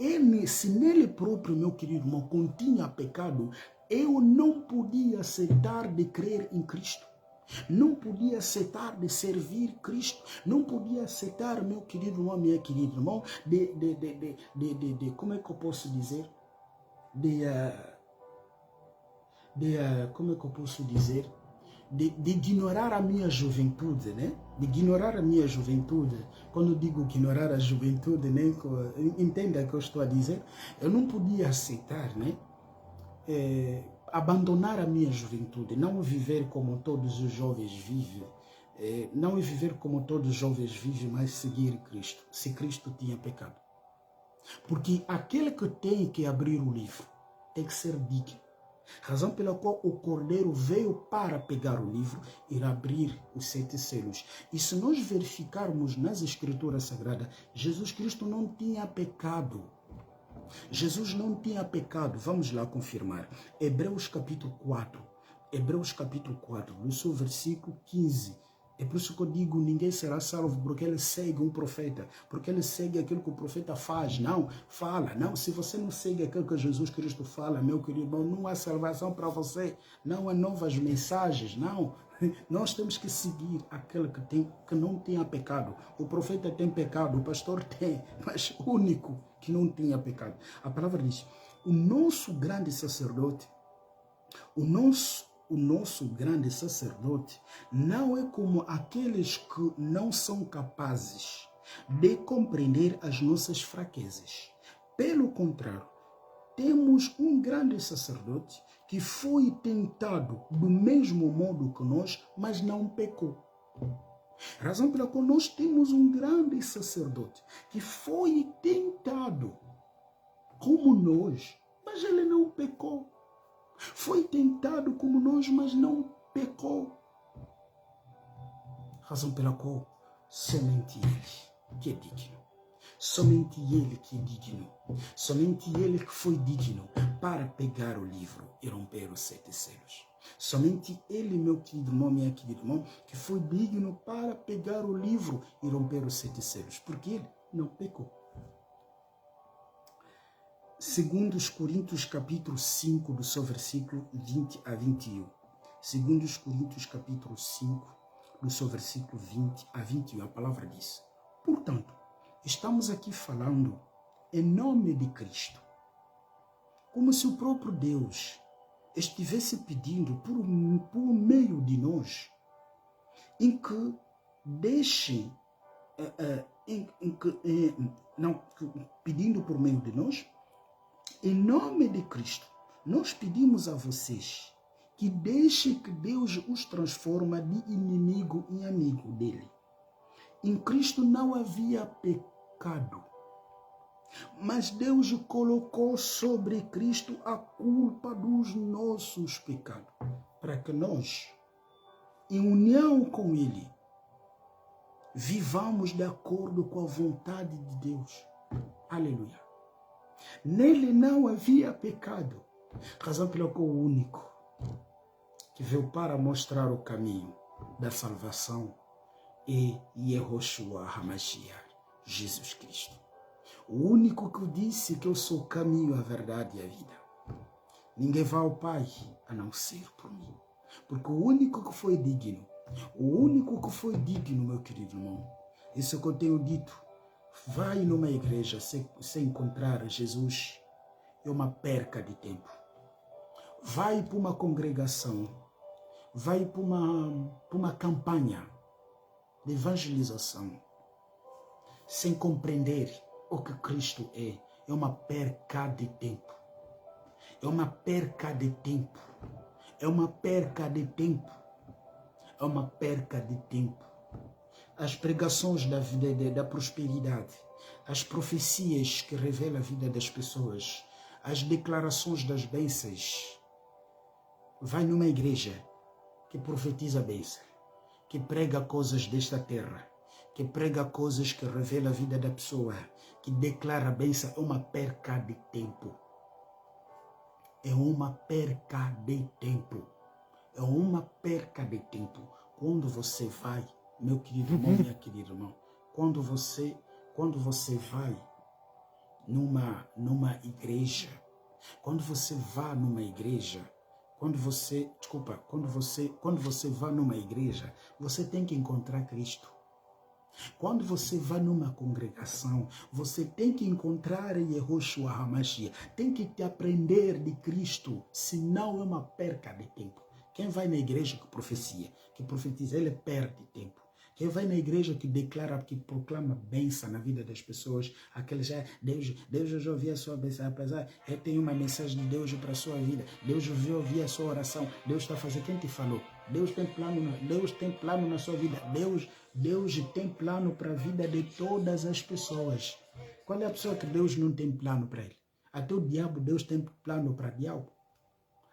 A: nele próprio, meu querido irmão, continha pecado, Eu não podia aceitar de crer em Cristo. Não podia aceitar de servir Cristo. Não podia aceitar, meu querido irmão, minha querida irmão, como é que eu posso dizer? Como é que eu posso dizer? De ignorar a minha juventude, né? De ignorar a minha juventude. Quando eu digo ignorar a juventude, né? Entenda o que eu estou a dizer. Eu não podia aceitar, né? Abandonar a minha juventude, não viver como todos os jovens vivem, não viver como todos os jovens vivem, mas seguir Cristo, se Cristo tinha pecado. Porque aquele que tem que abrir o livro tem que ser digno. Razão pela qual o Cordeiro veio para pegar o livro e abrir os 7 selos. E se nós verificarmos nas Escrituras Sagradas, Jesus Cristo não tinha pecado. Jesus não tinha pecado. Vamos lá confirmar. Hebreus capítulo 4. Hebreus capítulo 4, no seu versículo 15. É por isso que eu digo, ninguém será salvo porque ele segue um profeta, porque ele segue aquilo que o profeta faz, não, fala, não, se você não segue aquilo que Jesus Cristo fala, meu querido irmão, não há salvação para você, não há novas mensagens, não, nós temos que seguir aquele que não tenha pecado. O profeta tem pecado, o pastor tem, mas o único que não tinha pecado. A palavra diz, o nosso grande sacerdote, o nosso grande sacerdote não é como aqueles que não são capazes de compreender as nossas fraquezas. Pelo contrário, temos um grande sacerdote que foi tentado do mesmo modo que nós, mas não pecou. Razão pela qual nós temos um grande sacerdote que foi tentado como nós, mas ele não pecou. Foi tentado como nós, mas não pecou. Razão pela qual somente Ele que é digno. Somente Ele que é digno. Somente Ele que foi digno para pegar o livro e romper os 7 selos. Somente Ele, meu querido irmão, minha querida irmã, que foi digno para pegar o livro e romper os 7 selos. Porque Ele não pecou. Segundo os Coríntios capítulo 5, do seu versículo 20 a 21. Segundo os Coríntios capítulo 5, do seu versículo 20 a 21, a palavra diz: portanto, estamos aqui falando em nome de Cristo, como se o próprio Deus estivesse pedindo por meio de nós, em que deixem, pedindo por meio de nós, em nome de Cristo, nós pedimos a vocês que deixem que Deus os transforme de inimigo em amigo dele. Em Cristo não havia pecado, mas Deus colocou sobre Cristo a culpa dos nossos pecados, para que nós, em união com Ele, vivamos de acordo com a vontade de Deus. Aleluia. Nele não havia pecado, razão pela qual o único que veio para mostrar o caminho da salvação é Yehoshua HaMashiach, Jesus Cristo. O único que disse que eu sou o caminho, a verdade e a vida. Ninguém vai ao Pai a não ser por mim. Porque o único que foi digno, meu querido irmão, isso que eu tenho dito, vai numa igreja sem encontrar Jesus, é uma perca de tempo. Vai para uma congregação, vai para uma campanha de evangelização, sem compreender o que Cristo é uma perca de tempo. É uma perca de tempo. É uma perca de tempo. É uma perca de tempo. As pregações da vida, da prosperidade, as profecias que revelam a vida das pessoas, as declarações das bênçãos. Vai numa igreja que profetiza bênção, que prega coisas desta terra, que prega coisas que revelam a vida da pessoa, que declara bênção, é uma perca de tempo. É uma perca de tempo. É uma perca de tempo. Quando você vai, meu querido irmão, minha querida irmã, quando você vai numa igreja, quando você vai numa igreja, quando você vai numa igreja, você tem que encontrar Cristo. Quando você vai numa congregação, você tem que encontrar Yehoshua HaMashiach, tem que te aprender de Cristo, senão é uma perca de tempo. Quem vai na igreja que profetiza, ele perde tempo. Quem vai na igreja que declara, que proclama bênção na vida das pessoas, aqueles já, Deus, eu já ouvi a sua bênção, apesar, eu tenho uma mensagem de Deus para a sua vida, Deus ouvi a sua oração, Deus está fazendo, quem te falou? Deus tem plano na sua vida, Deus tem plano para a vida de todas as pessoas. Qual é a pessoa que Deus não tem plano para ele? Até o diabo, Deus tem plano para o diabo.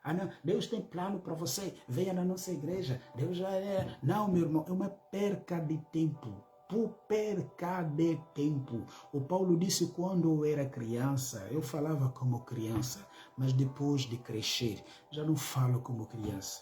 A: Ah, não, Deus tem plano para você, venha na nossa igreja, Deus já é... Não, meu irmão, é uma perca de tempo, perca de tempo. O Paulo disse, quando eu era criança, eu falava como criança, mas depois de crescer, já não falo como criança.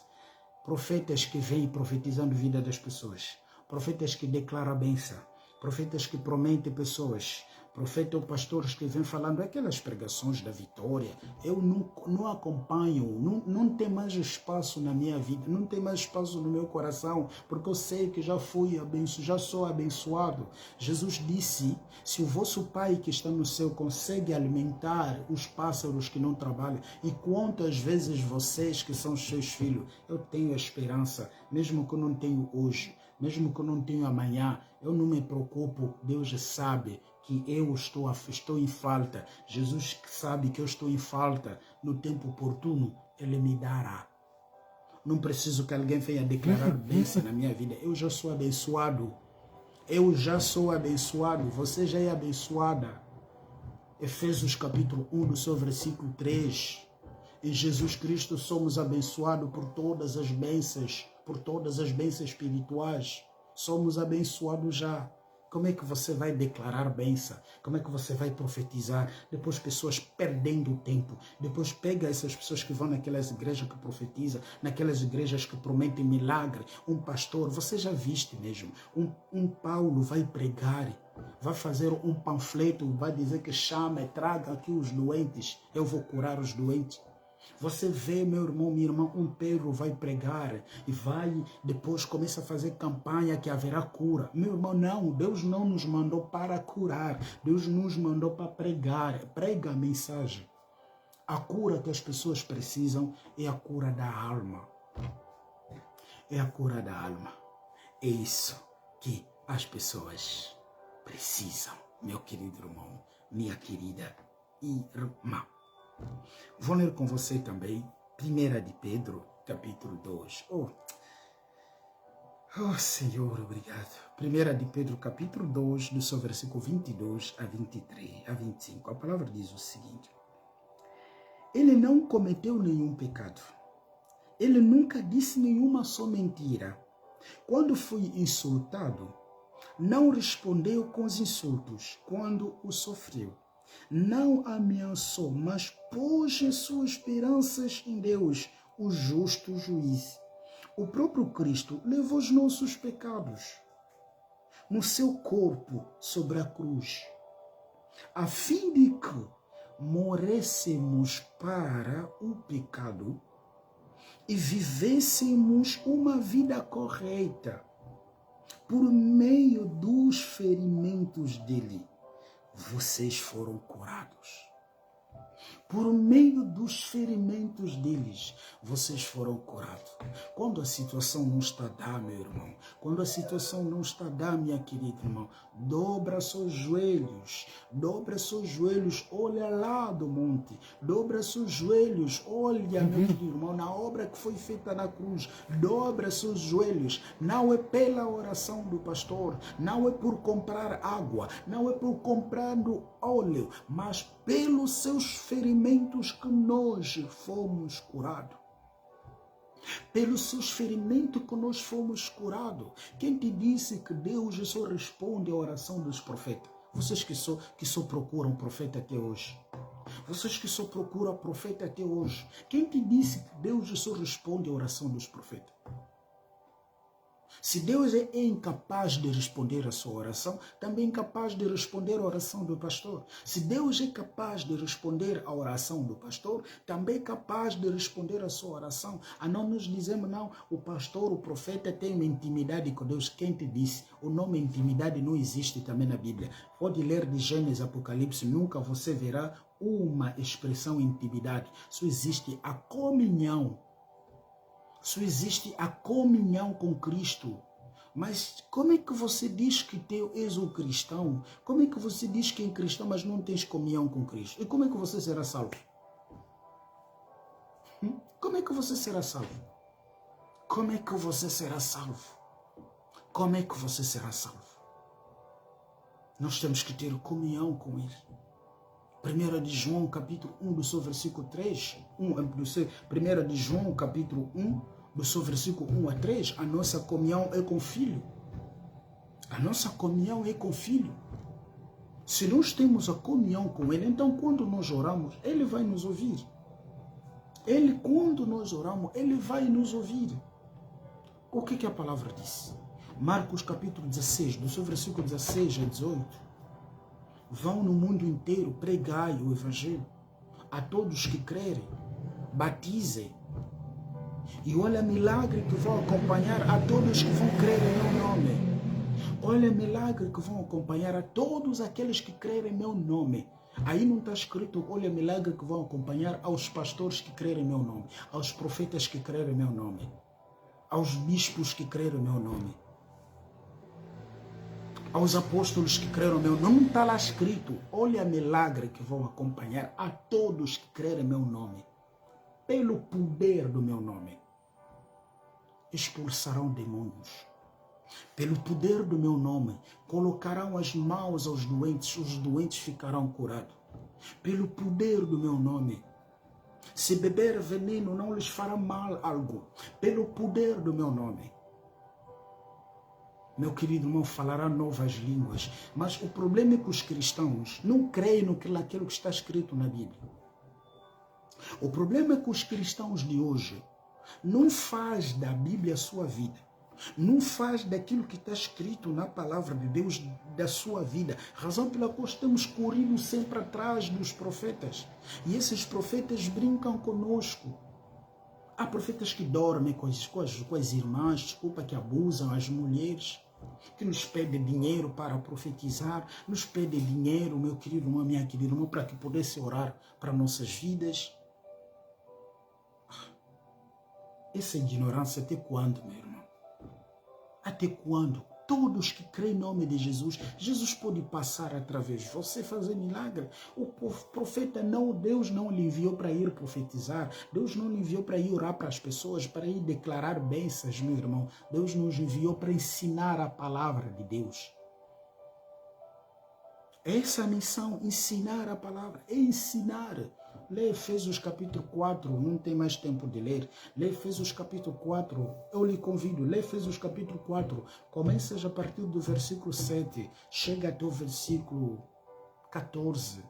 A: Profetas que vêm profetizando a vida das pessoas, profetas que declaram a bênção, profetas que prometem pessoas, profetas ou pastores que vêm falando aquelas pregações da vitória. Eu não acompanho, não tem mais espaço na minha vida, não tem mais espaço no meu coração, porque eu sei que já sou abençoado. Jesus disse, se o vosso Pai que está no céu consegue alimentar os pássaros que não trabalham, e quantas vezes vocês que são seus filhos, eu tenho esperança, mesmo que eu não tenho hoje, mesmo que eu não tenho amanhã, eu não me preocupo, Deus sabe que eu estou em falta. Jesus sabe que eu estou em falta. No tempo oportuno, Ele me dará. Não preciso que alguém venha declarar bênção na minha vida. Eu já sou abençoado. Eu já sou abençoado. Você já é abençoada. Efésios capítulo 1, do seu versículo 3. Em Jesus Cristo somos abençoados por todas as bênçãos espirituais. Somos abençoados já. Como é que você vai declarar bênção? Como é que você vai profetizar? Depois pessoas perdendo o tempo. Depois pega essas pessoas que vão naquelas igrejas que profetizam, naquelas igrejas que prometem milagre. Um pastor, você já viste mesmo, um Paulo vai pregar, vai fazer um panfleto, vai dizer que chama e traga aqui os doentes, eu vou curar os doentes. Você vê, meu irmão, minha irmã, um Pedro vai pregar e depois começa a fazer campanha que haverá cura. Meu irmão, não, Deus não nos mandou para curar, Deus nos mandou para pregar. Prega a mensagem. A cura que as pessoas precisam é a cura da alma. É a cura da alma. É isso que as pessoas precisam, meu querido irmão, minha querida irmã. Vou ler com você também 1 de Pedro, capítulo 2. Oh, Senhor, obrigado. 1 de Pedro, capítulo 2, do seu versículo 22 a 23, a 25. A palavra diz o seguinte: Ele não cometeu nenhum pecado. Ele nunca disse nenhuma só mentira. Quando foi insultado, não respondeu com os insultos quando o sofreu. Não ameaçou, mas pôs as suas esperanças em Deus, o justo juiz. O próprio Cristo levou os nossos pecados no seu corpo sobre a cruz, a fim de que morrêssemos para o pecado e vivêssemos uma vida correta por meio dos ferimentos dele. Vocês foram curados. Por meio dos ferimentos deles, vocês foram curados. Quando a situação não está a dar, meu irmão, quando a situação não está a dar, minha querida irmã, dobra seus joelhos, olha lá do monte, dobra seus joelhos, olha, meu querido irmão, na obra que foi feita na cruz, dobra seus joelhos. Não é pela oração do pastor, não é por comprar água, não é por comprar óleo, mas pelos seus ferimentos que nós fomos curados. Pelos seus ferimentos que nós fomos curados. Quem te disse que Deus só responde à oração dos profetas? Vocês que só procuram profeta até hoje. Vocês que só procuram profeta até hoje. Quem te disse que Deus só responde à oração dos profetas? Se Deus é incapaz de responder a sua oração, também é incapaz de responder a oração do pastor. Se Deus é capaz de responder a oração do pastor, também é capaz de responder a sua oração. A não nos dizemos, não, o pastor, o profeta tem uma intimidade com Deus. Quem te disse? O nome intimidade não existe também na Bíblia. Pode ler de Gênesis, Apocalipse, nunca você verá uma expressão intimidade. Só existe a comunhão. Só existe a comunhão com Cristo. Mas como é que você diz que és um cristão? Como é que você diz que é cristão, mas não tens comunhão com Cristo? E como é que você será salvo? Como é que você será salvo? Como é que você será salvo? Como é que você será salvo? Nós temos que ter comunhão com Ele. 1 de João, capítulo 1, do seu versículo 3. 1 de João, capítulo 1, do seu versículo 1 a 3. A nossa comunhão é com o Filho. A nossa comunhão é com o Filho. Se nós temos a comunhão com Ele, então quando nós oramos, Ele vai nos ouvir. Quando nós oramos, Ele vai nos ouvir. O que a palavra diz? Marcos capítulo 16, do seu versículo 16 a 18. Vão no mundo inteiro, pregai o Evangelho a todos que crerem, batizem. E olha milagre que vão acompanhar a todos que vão crer em meu nome. Olha milagre que vão acompanhar a todos aqueles que crerem em meu nome. Aí não está escrito, olha milagre que vão acompanhar aos pastores que crerem em meu nome, aos profetas que crerem em meu nome, aos bispos que crerem em meu nome, aos apóstolos que creram em meu nome. Não está lá escrito, olha milagre que vão acompanhar a todos que crerem em meu nome. Pelo poder do meu nome, expulsarão demônios. Pelo poder do meu nome, colocarão as mãos aos doentes, os doentes ficarão curados. Pelo poder do meu nome, se beber veneno não lhes fará mal algum. Pelo poder do meu nome. Meu querido irmão, falará novas línguas. Mas o problema é que os cristãos não creem naquilo que está escrito na Bíblia. O problema é que os cristãos de hoje não faz da Bíblia a sua vida. Não faz daquilo que está escrito na palavra de Deus da sua vida. Razão pela qual temos corrido sempre atrás dos profetas. E esses profetas brincam conosco. Há profetas que dormem com as irmãs, desculpa, que abusam as mulheres, que nos pedem dinheiro para profetizar, nos pedem dinheiro, meu querido irmão, minha querida irmã, para que pudesse orar para nossas vidas. Essa ignorância até quando, meu irmão? Até quando? Todos que creem em nome de Jesus, Jesus pode passar através de você, fazer milagre. O profeta não, Deus não lhe enviou para ir profetizar, Deus não lhe enviou para ir orar para as pessoas, para ir declarar bênçãos, meu irmão. Deus nos enviou para ensinar a palavra de Deus. Essa é a missão, ensinar a palavra, é ensinar. Lê Efésios capítulo 4, não tem mais tempo de ler. Lê Efésios capítulo 4, eu lhe convido, lê Efésios capítulo 4, começa a partir do versículo 7, chega até o versículo 14.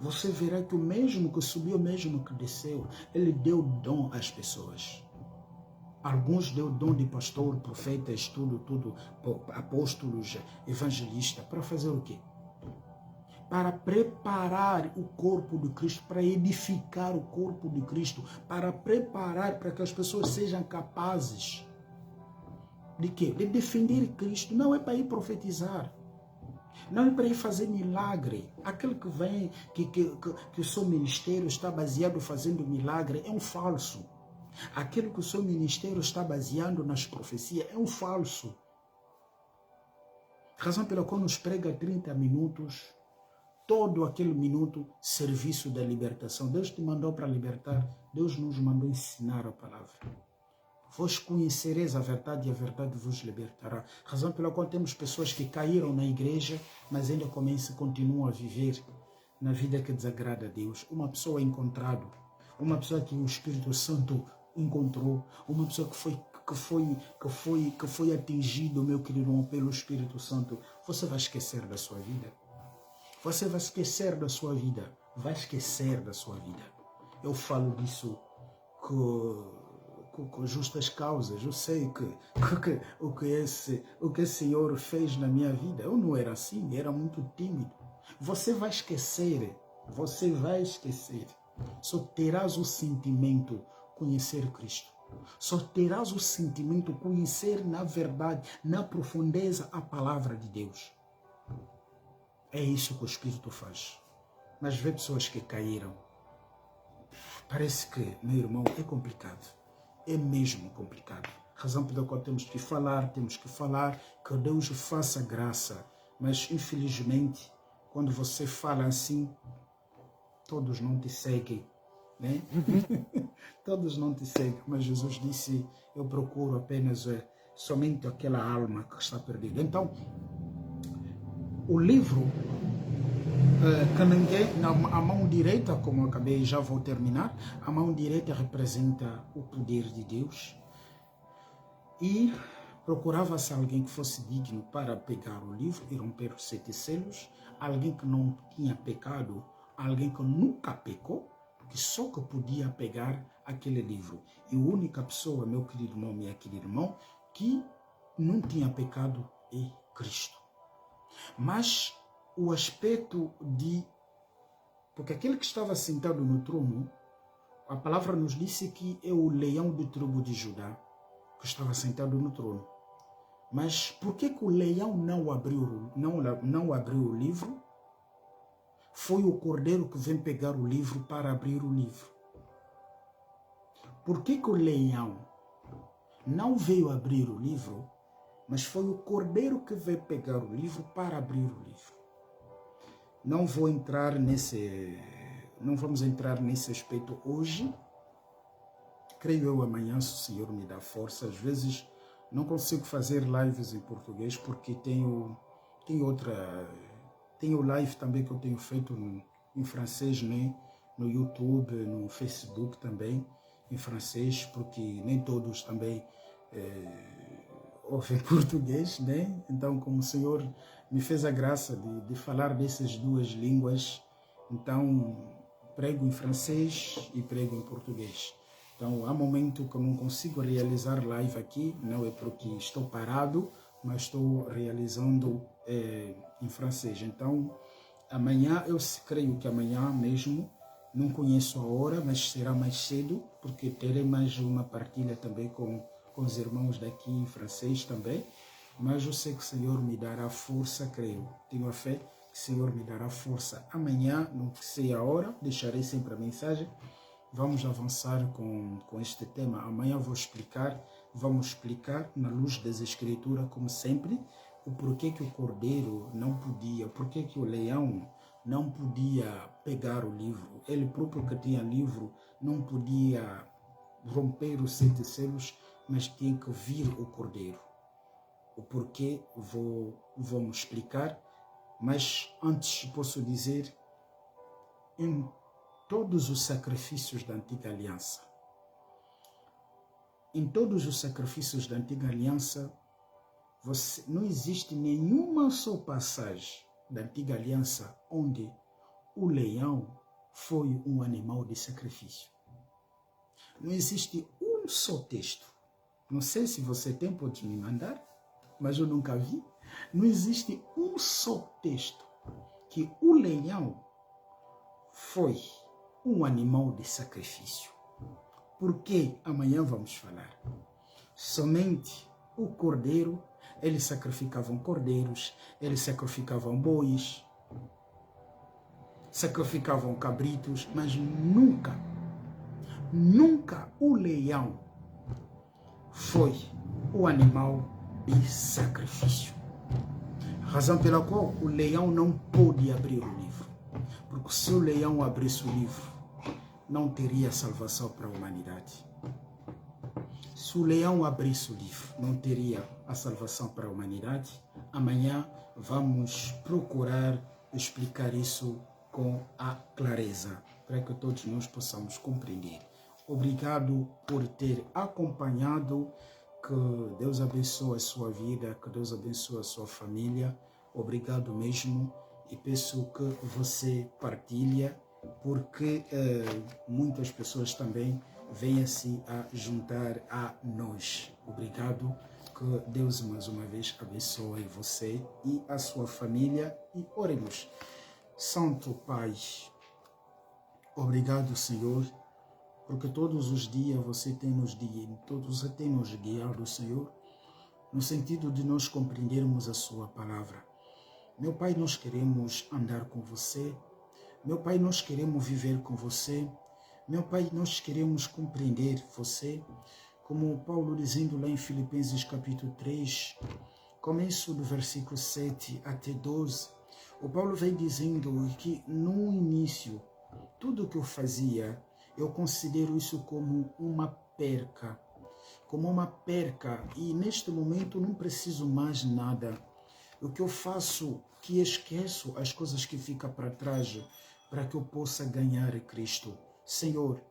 A: Você verá que o mesmo que subiu, o mesmo que desceu, ele deu dom às pessoas. Alguns deu dom de pastor, profetas, tudo, apóstolos, evangelistas, para fazer o quê? Para preparar o corpo de Cristo, para edificar o corpo de Cristo, para preparar para que as pessoas sejam capazes de quê? De defender Cristo. Não é para ir profetizar, não é para ir fazer milagre. Aquele que vem, que o seu ministério está baseado fazendo milagre, é um falso. Aquele que o seu ministério está baseado nas profecias, é um falso. Razão pela qual nos prega 30 minutos, todo aquele minuto, serviço da libertação. Deus te mandou para libertar, Deus nos mandou ensinar a palavra. Vós conhecereis a verdade e a verdade vos libertará. Razão pela qual temos pessoas que caíram na igreja, mas ainda continuam a viver na vida que desagrada a Deus. Uma pessoa encontrada, uma pessoa que o Espírito Santo encontrou, uma pessoa que foi atingido, meu querido irmão, pelo Espírito Santo. Você vai esquecer da sua vida. Você vai esquecer da sua vida. Vai esquecer da sua vida. Eu falo disso com com justas causas. Eu sei o que esse Senhor fez na minha vida. Eu não era assim, era muito tímido. Você vai esquecer. Só terás o sentimento conhecer Cristo. Só terás o sentimento conhecer na verdade, na profundeza, a palavra de Deus. É isso que o Espírito faz. Mas vê pessoas que caíram. Parece que, meu irmão, é complicado. É mesmo complicado. Razão pela qual temos que falar, que Deus faça graça. Mas, infelizmente, quando você fala assim, todos não te seguem, né? Todos não te seguem. Mas Jesus disse, eu procuro apenas somente aquela alma que está perdida. Então, o livro a mão direita, como eu acabei, já vou terminar, a mão direita representa o poder de Deus e procurava-se alguém que fosse digno para pegar o livro e romper os 7 selos, alguém que não tinha pecado, alguém que nunca pecou, que só que podia pegar aquele livro. E a única pessoa, meu querido irmão, minha querida irmã, que não tinha pecado é Cristo. Mas o aspecto de... Porque aquele que estava sentado no trono, a palavra nos disse que é o leão do tribo de Judá, que estava sentado no trono. Mas por que o leão não abriu o livro? Foi o cordeiro que vem pegar o livro para abrir o livro. Por que o leão não veio abrir o livro, mas foi o cordeiro que veio pegar o livro para abrir o livro? Não vamos entrar nesse aspecto hoje. Creio eu amanhã, se o Senhor me dá força. Às vezes não consigo fazer lives em português porque tenho live também que eu tenho feito em francês, né? No YouTube, no Facebook também, em francês, porque nem todos também ouvem português, né? Então, como o Senhor me fez a graça de falar dessas duas línguas, então prego em francês e prego em português. Então, há momento que eu não consigo realizar live aqui, não é porque estou parado, mas estou realizando em francês. Então, amanhã, eu creio que amanhã mesmo, não conheço a hora, mas será mais cedo, porque terei mais uma partilha também com os irmãos daqui em francês também. Mas eu sei que o Senhor me dará força, creio. Tenho a fé que o Senhor me dará força. Amanhã, não sei a hora, deixarei sempre a mensagem. Vamos avançar com este tema. Amanhã vamos explicar na luz das Escrituras, como sempre, o porquê que o cordeiro não podia, porquê que o leão não podia pegar o livro. Ele próprio que tinha livro não podia romper os 7 selos, mas tinha que vir o cordeiro. O porquê vamos explicar, mas antes posso dizer, em todos os sacrifícios da Antiga Aliança, não existe nenhuma só passagem da Antiga Aliança onde o leão foi um animal de sacrifício. Não existe um só texto. Não sei se você tem, pode me mandar, mas eu nunca vi. Não existe um só texto que o leão foi um animal de sacrifício. Porque amanhã vamos falar. Somente o cordeiro, eles sacrificavam cordeiros, eles sacrificavam bois, sacrificavam cabritos, mas nunca o leão foi o animal de sacrifício. Razão pela qual o leão não pôde abrir o livro. Porque se o leão abrisse o livro, não teria salvação para a humanidade. Se o leão abrisse o livro, não teria a salvação para a humanidade. Amanhã vamos procurar explicar isso com a clareza, para que todos nós possamos compreender. Obrigado por ter acompanhado. Que Deus abençoe a sua vida, que Deus abençoe a sua família. Obrigado mesmo. E peço que você partilhe, porque muitas pessoas também venha-se a juntar a nós. Obrigado, que Deus mais uma vez abençoe você e a sua família e oremos. Santo Pai, obrigado, Senhor, porque todos os dias você tem nos guiado, Senhor, no sentido de nós compreendermos a sua palavra. Meu Pai, nós queremos andar com você. Meu Pai, nós queremos viver com você. Meu Pai, nós queremos compreender você. Como Paulo dizendo lá em Filipenses capítulo 3, começo do versículo 7 até 12, o Paulo vem dizendo que no início, tudo que eu fazia, eu considero isso como uma perca. E neste momento não preciso mais nada. O que eu faço, que esqueço as coisas que ficam para trás, para que eu possa ganhar Cristo. Senhor,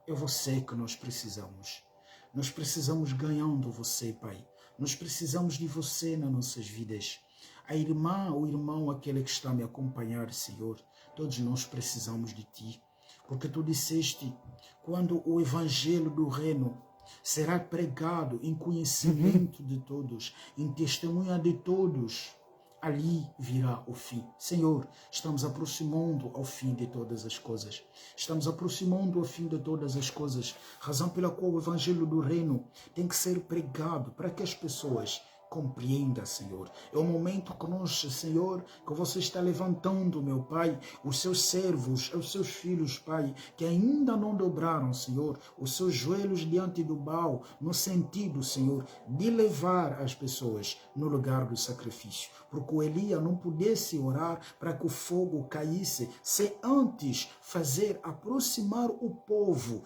A: é você que nós precisamos. Nós precisamos ganhando você, Pai. Nós precisamos de você nas nossas vidas. A irmã, o irmão, aquele que está a me acompanhar, Senhor, todos nós precisamos de Ti. Porque Tu disseste, quando o evangelho do reino será pregado em conhecimento de todos, em testemunha de todos, ali virá o fim. Senhor, estamos aproximando ao fim de todas as coisas. Estamos aproximando ao fim de todas as coisas. Razão pela qual o evangelho do reino tem que ser pregado para que as pessoas compreenda, Senhor. É o momento que nós, Senhor, que você está levantando, meu Pai, os seus servos, os seus filhos, Pai, que ainda não dobraram, Senhor, os seus joelhos diante do Baal, no sentido, Senhor, de levar as pessoas no lugar do sacrifício. Porque o Elias não pudesse orar para que o fogo caísse, se antes fazer aproximar o povo,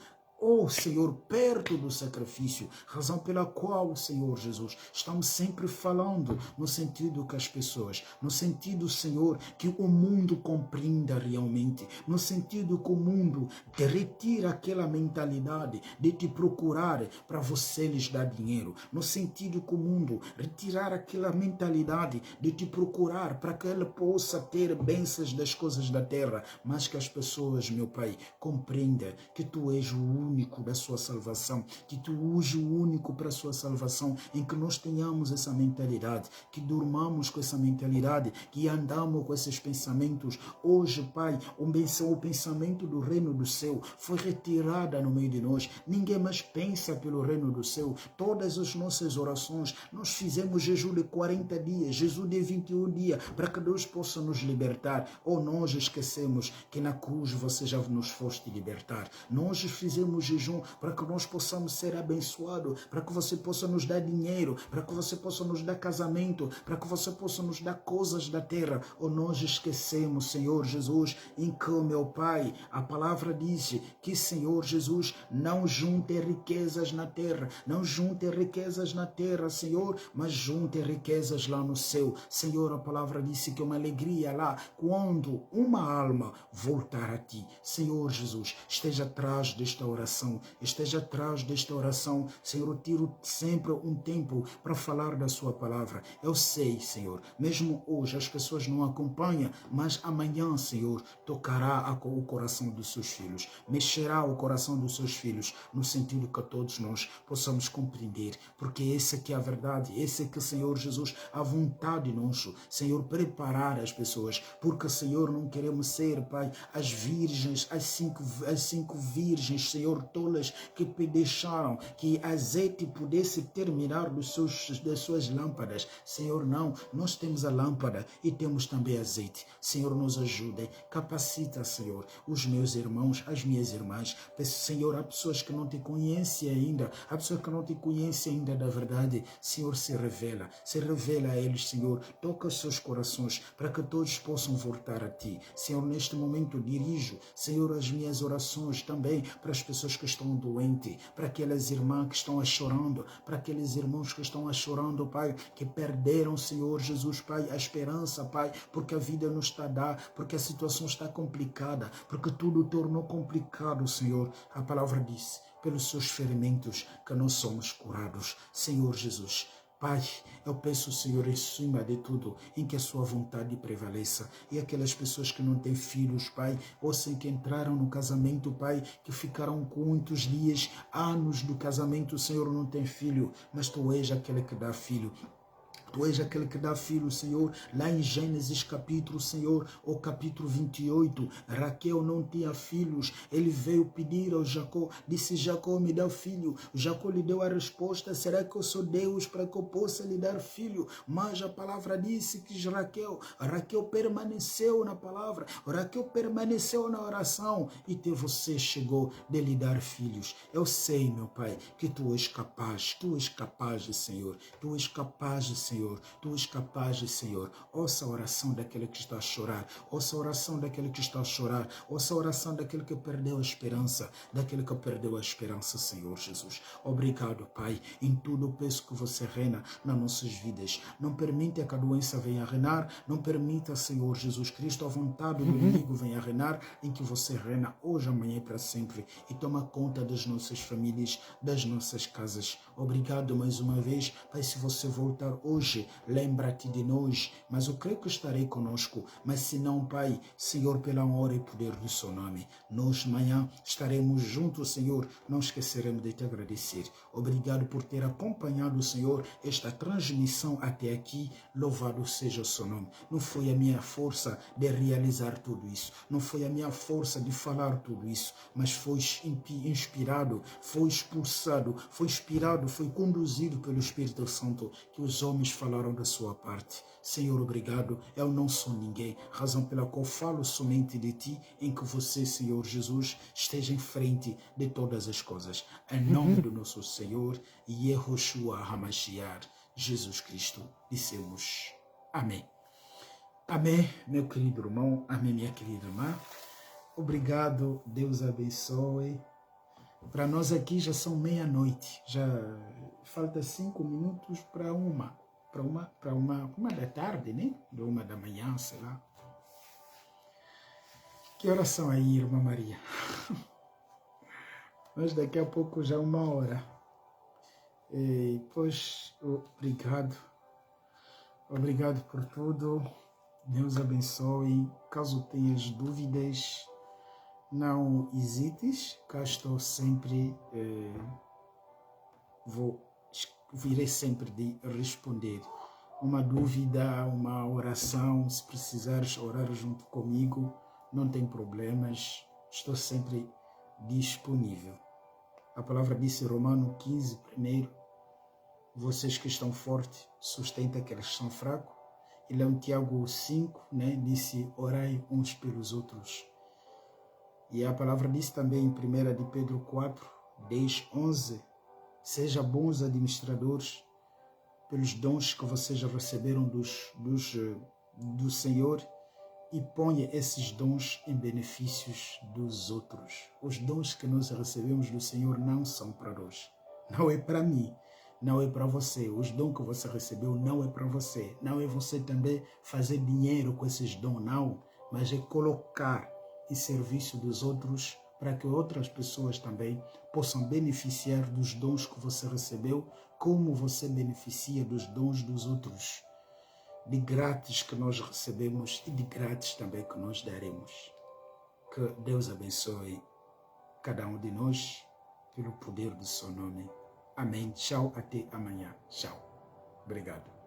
A: Senhor, perto do sacrifício, razão pela qual, Senhor Jesus, estamos sempre falando no sentido que as pessoas, no sentido, Senhor, que o mundo compreenda realmente, no sentido que o mundo te retira aquela mentalidade de te procurar para você lhes dar dinheiro, no sentido que o mundo retirar aquela mentalidade de te procurar para que ele possa ter bênçãos das coisas da terra, mas que as pessoas, meu Pai, compreendam que Tu és o único da sua salvação, que Tu és o único para a sua salvação, em que nós tenhamos essa mentalidade, que durmamos com essa mentalidade, que andamos com esses pensamentos. Hoje, Pai, o pensamento do reino do céu foi retirado no meio de nós. Ninguém mais pensa pelo reino do céu. Todas as nossas orações, nós fizemos jejum de 40 dias, jejum de 21 dias, para que Deus possa nos libertar. Ou nós esquecemos que na cruz você já nos foste libertar. Nós fizemos jejum para que nós possamos ser abençoados, para que você possa nos dar dinheiro, para que você possa nos dar casamento, para que você possa nos dar coisas da terra. Ou nós esquecemos, Senhor Jesus, em que, meu Pai, a palavra diz que, Senhor Jesus, não junte riquezas na terra, não junte riquezas na terra, Senhor, mas junte riquezas lá no céu. Senhor, a palavra disse que uma alegria lá, quando uma alma voltar a Ti. Senhor Jesus, esteja atrás desta oração, esteja atrás desta oração. Senhor, eu tiro sempre um tempo para falar da sua palavra. Eu sei, Senhor, mesmo hoje as pessoas não acompanham, mas amanhã, Senhor, tocará o coração dos seus filhos, mexerá o coração dos seus filhos, no sentido que todos nós possamos compreender, porque essa que é a verdade, esse que, Senhor Jesus, a vontade nossa, Senhor, preparar as pessoas, porque, Senhor, não queremos ser, Pai, as virgens, as cinco virgens, Senhor, tolas que deixaram que azeite pudesse terminar das suas lâmpadas. Senhor, não, nós temos a lâmpada e temos também azeite. Senhor, nos ajude, capacita, Senhor, os meus irmãos, as minhas irmãs. Senhor, há pessoas que não te conhecem ainda, há pessoas que não te conhecem ainda da verdade. Senhor, se revela a eles, Senhor, toca os seus corações para que todos possam voltar a Ti. Senhor, neste momento dirijo, Senhor, as minhas orações também para as pessoas que estão doentes, para aquelas irmãs que estão chorando, para aqueles irmãos que estão chorando, Pai, que perderam, Senhor Jesus, Pai, a esperança, Pai, porque a vida não está a dar, porque a situação está complicada, porque tudo tornou complicado, Senhor. A palavra diz, pelos seus ferimentos que nós somos curados. Senhor Jesus, Pai, eu peço, Senhor, em cima de tudo, em que a sua vontade prevaleça. E aquelas pessoas que não têm filhos, Pai, ou sem que entraram no casamento, Pai, que ficaram com muitos dias, anos do casamento, Senhor, não tem filho, mas Tu és aquele que dá filho. Tu és aquele que dá filho, Senhor. Lá em Gênesis capítulo, Senhor, o capítulo 28, Raquel não tinha filhos. Ele veio pedir ao Jacó, disse: Jacó, me dá filho. Jacó lhe deu a resposta: será que eu sou Deus para que eu possa lhe dar filho? Mas a palavra disse que Raquel permaneceu na palavra, Raquel permaneceu na oração, e até você chegou de lhe dar filhos. Eu sei, meu Pai, que Tu és capaz, Senhor. Tu és capaz, Senhor. Tu és capaz, Senhor. Ouça a oração daquele que está a chorar. Ouça a oração daquele que está a chorar. Ouça a oração daquele que perdeu a esperança. Daquele que perdeu a esperança, Senhor Jesus. Obrigado, Pai. Em tudo eu peço que você reina nas nossas vidas. Não permita que a doença venha a reinar. Não permita, Senhor Jesus Cristo, a vontade do inimigo venha a reinar. Em que você reina hoje, amanhã e para sempre. E toma conta das nossas famílias, das nossas casas. Obrigado mais uma vez, Pai. Se você voltar hoje, lembra-te de nós, mas eu creio que estarei conosco. Mas se não, Pai, Senhor, pela honra e poder do seu nome, nós amanhã estaremos juntos, Senhor. Não esqueceremos de te agradecer. Obrigado por ter acompanhado, Senhor, esta transmissão até aqui. Louvado seja o seu nome. Não foi a minha força de realizar tudo isso, não foi a minha força de falar tudo isso, mas foi inspirado, foi expulsado, foi inspirado, foi conduzido pelo Espírito Santo, que os homens falaram da sua parte. Senhor, obrigado. Eu não sou ninguém, razão pela qual falo somente de Ti, em que você, Senhor Jesus, esteja em frente de todas as coisas. Em nome do nosso Senhor, Yehoshua HaMashiach, Jesus Cristo, dissemos amém. Amém, meu querido irmão. Amém, minha querida irmã. Obrigado, Deus abençoe. Para nós aqui já são meia-noite, já falta 5 minutos para uma da tarde, né? De 1 da manhã, sei lá. Que horas são aí, irmã Maria? Mas daqui a pouco já 1 hora. E, pois, obrigado. Obrigado por tudo. Deus abençoe. Caso tenhas dúvidas, não hesites. Cá estou sempre. Virei sempre de responder. Uma dúvida, uma oração, se precisares orar junto comigo, não tem problemas, estou sempre disponível. A palavra disse em Romano 15, primeiro, vocês que estão fortes, sustenta aqueles que são fracos. E lá em Tiago 5, né, disse, orai uns pelos outros. E a palavra disse também em 1 de Pedro 4, 10, 11, seja bons administradores pelos dons que vocês já receberam do Senhor e ponha esses dons em benefícios dos outros. Os dons que nós recebemos do Senhor não são para nós, não é para mim, não é para você. Os dons que você recebeu não é para você, não é você também fazer dinheiro com esses dons, não, mas é colocar em serviço dos outros para que outras pessoas também possam beneficiar dos dons que você recebeu, como você beneficia dos dons dos outros. De grátis que nós recebemos e de grátis também que nós daremos. Que Deus abençoe cada um de nós pelo poder do seu nome. Amém. Tchau, até amanhã. Tchau. Obrigado.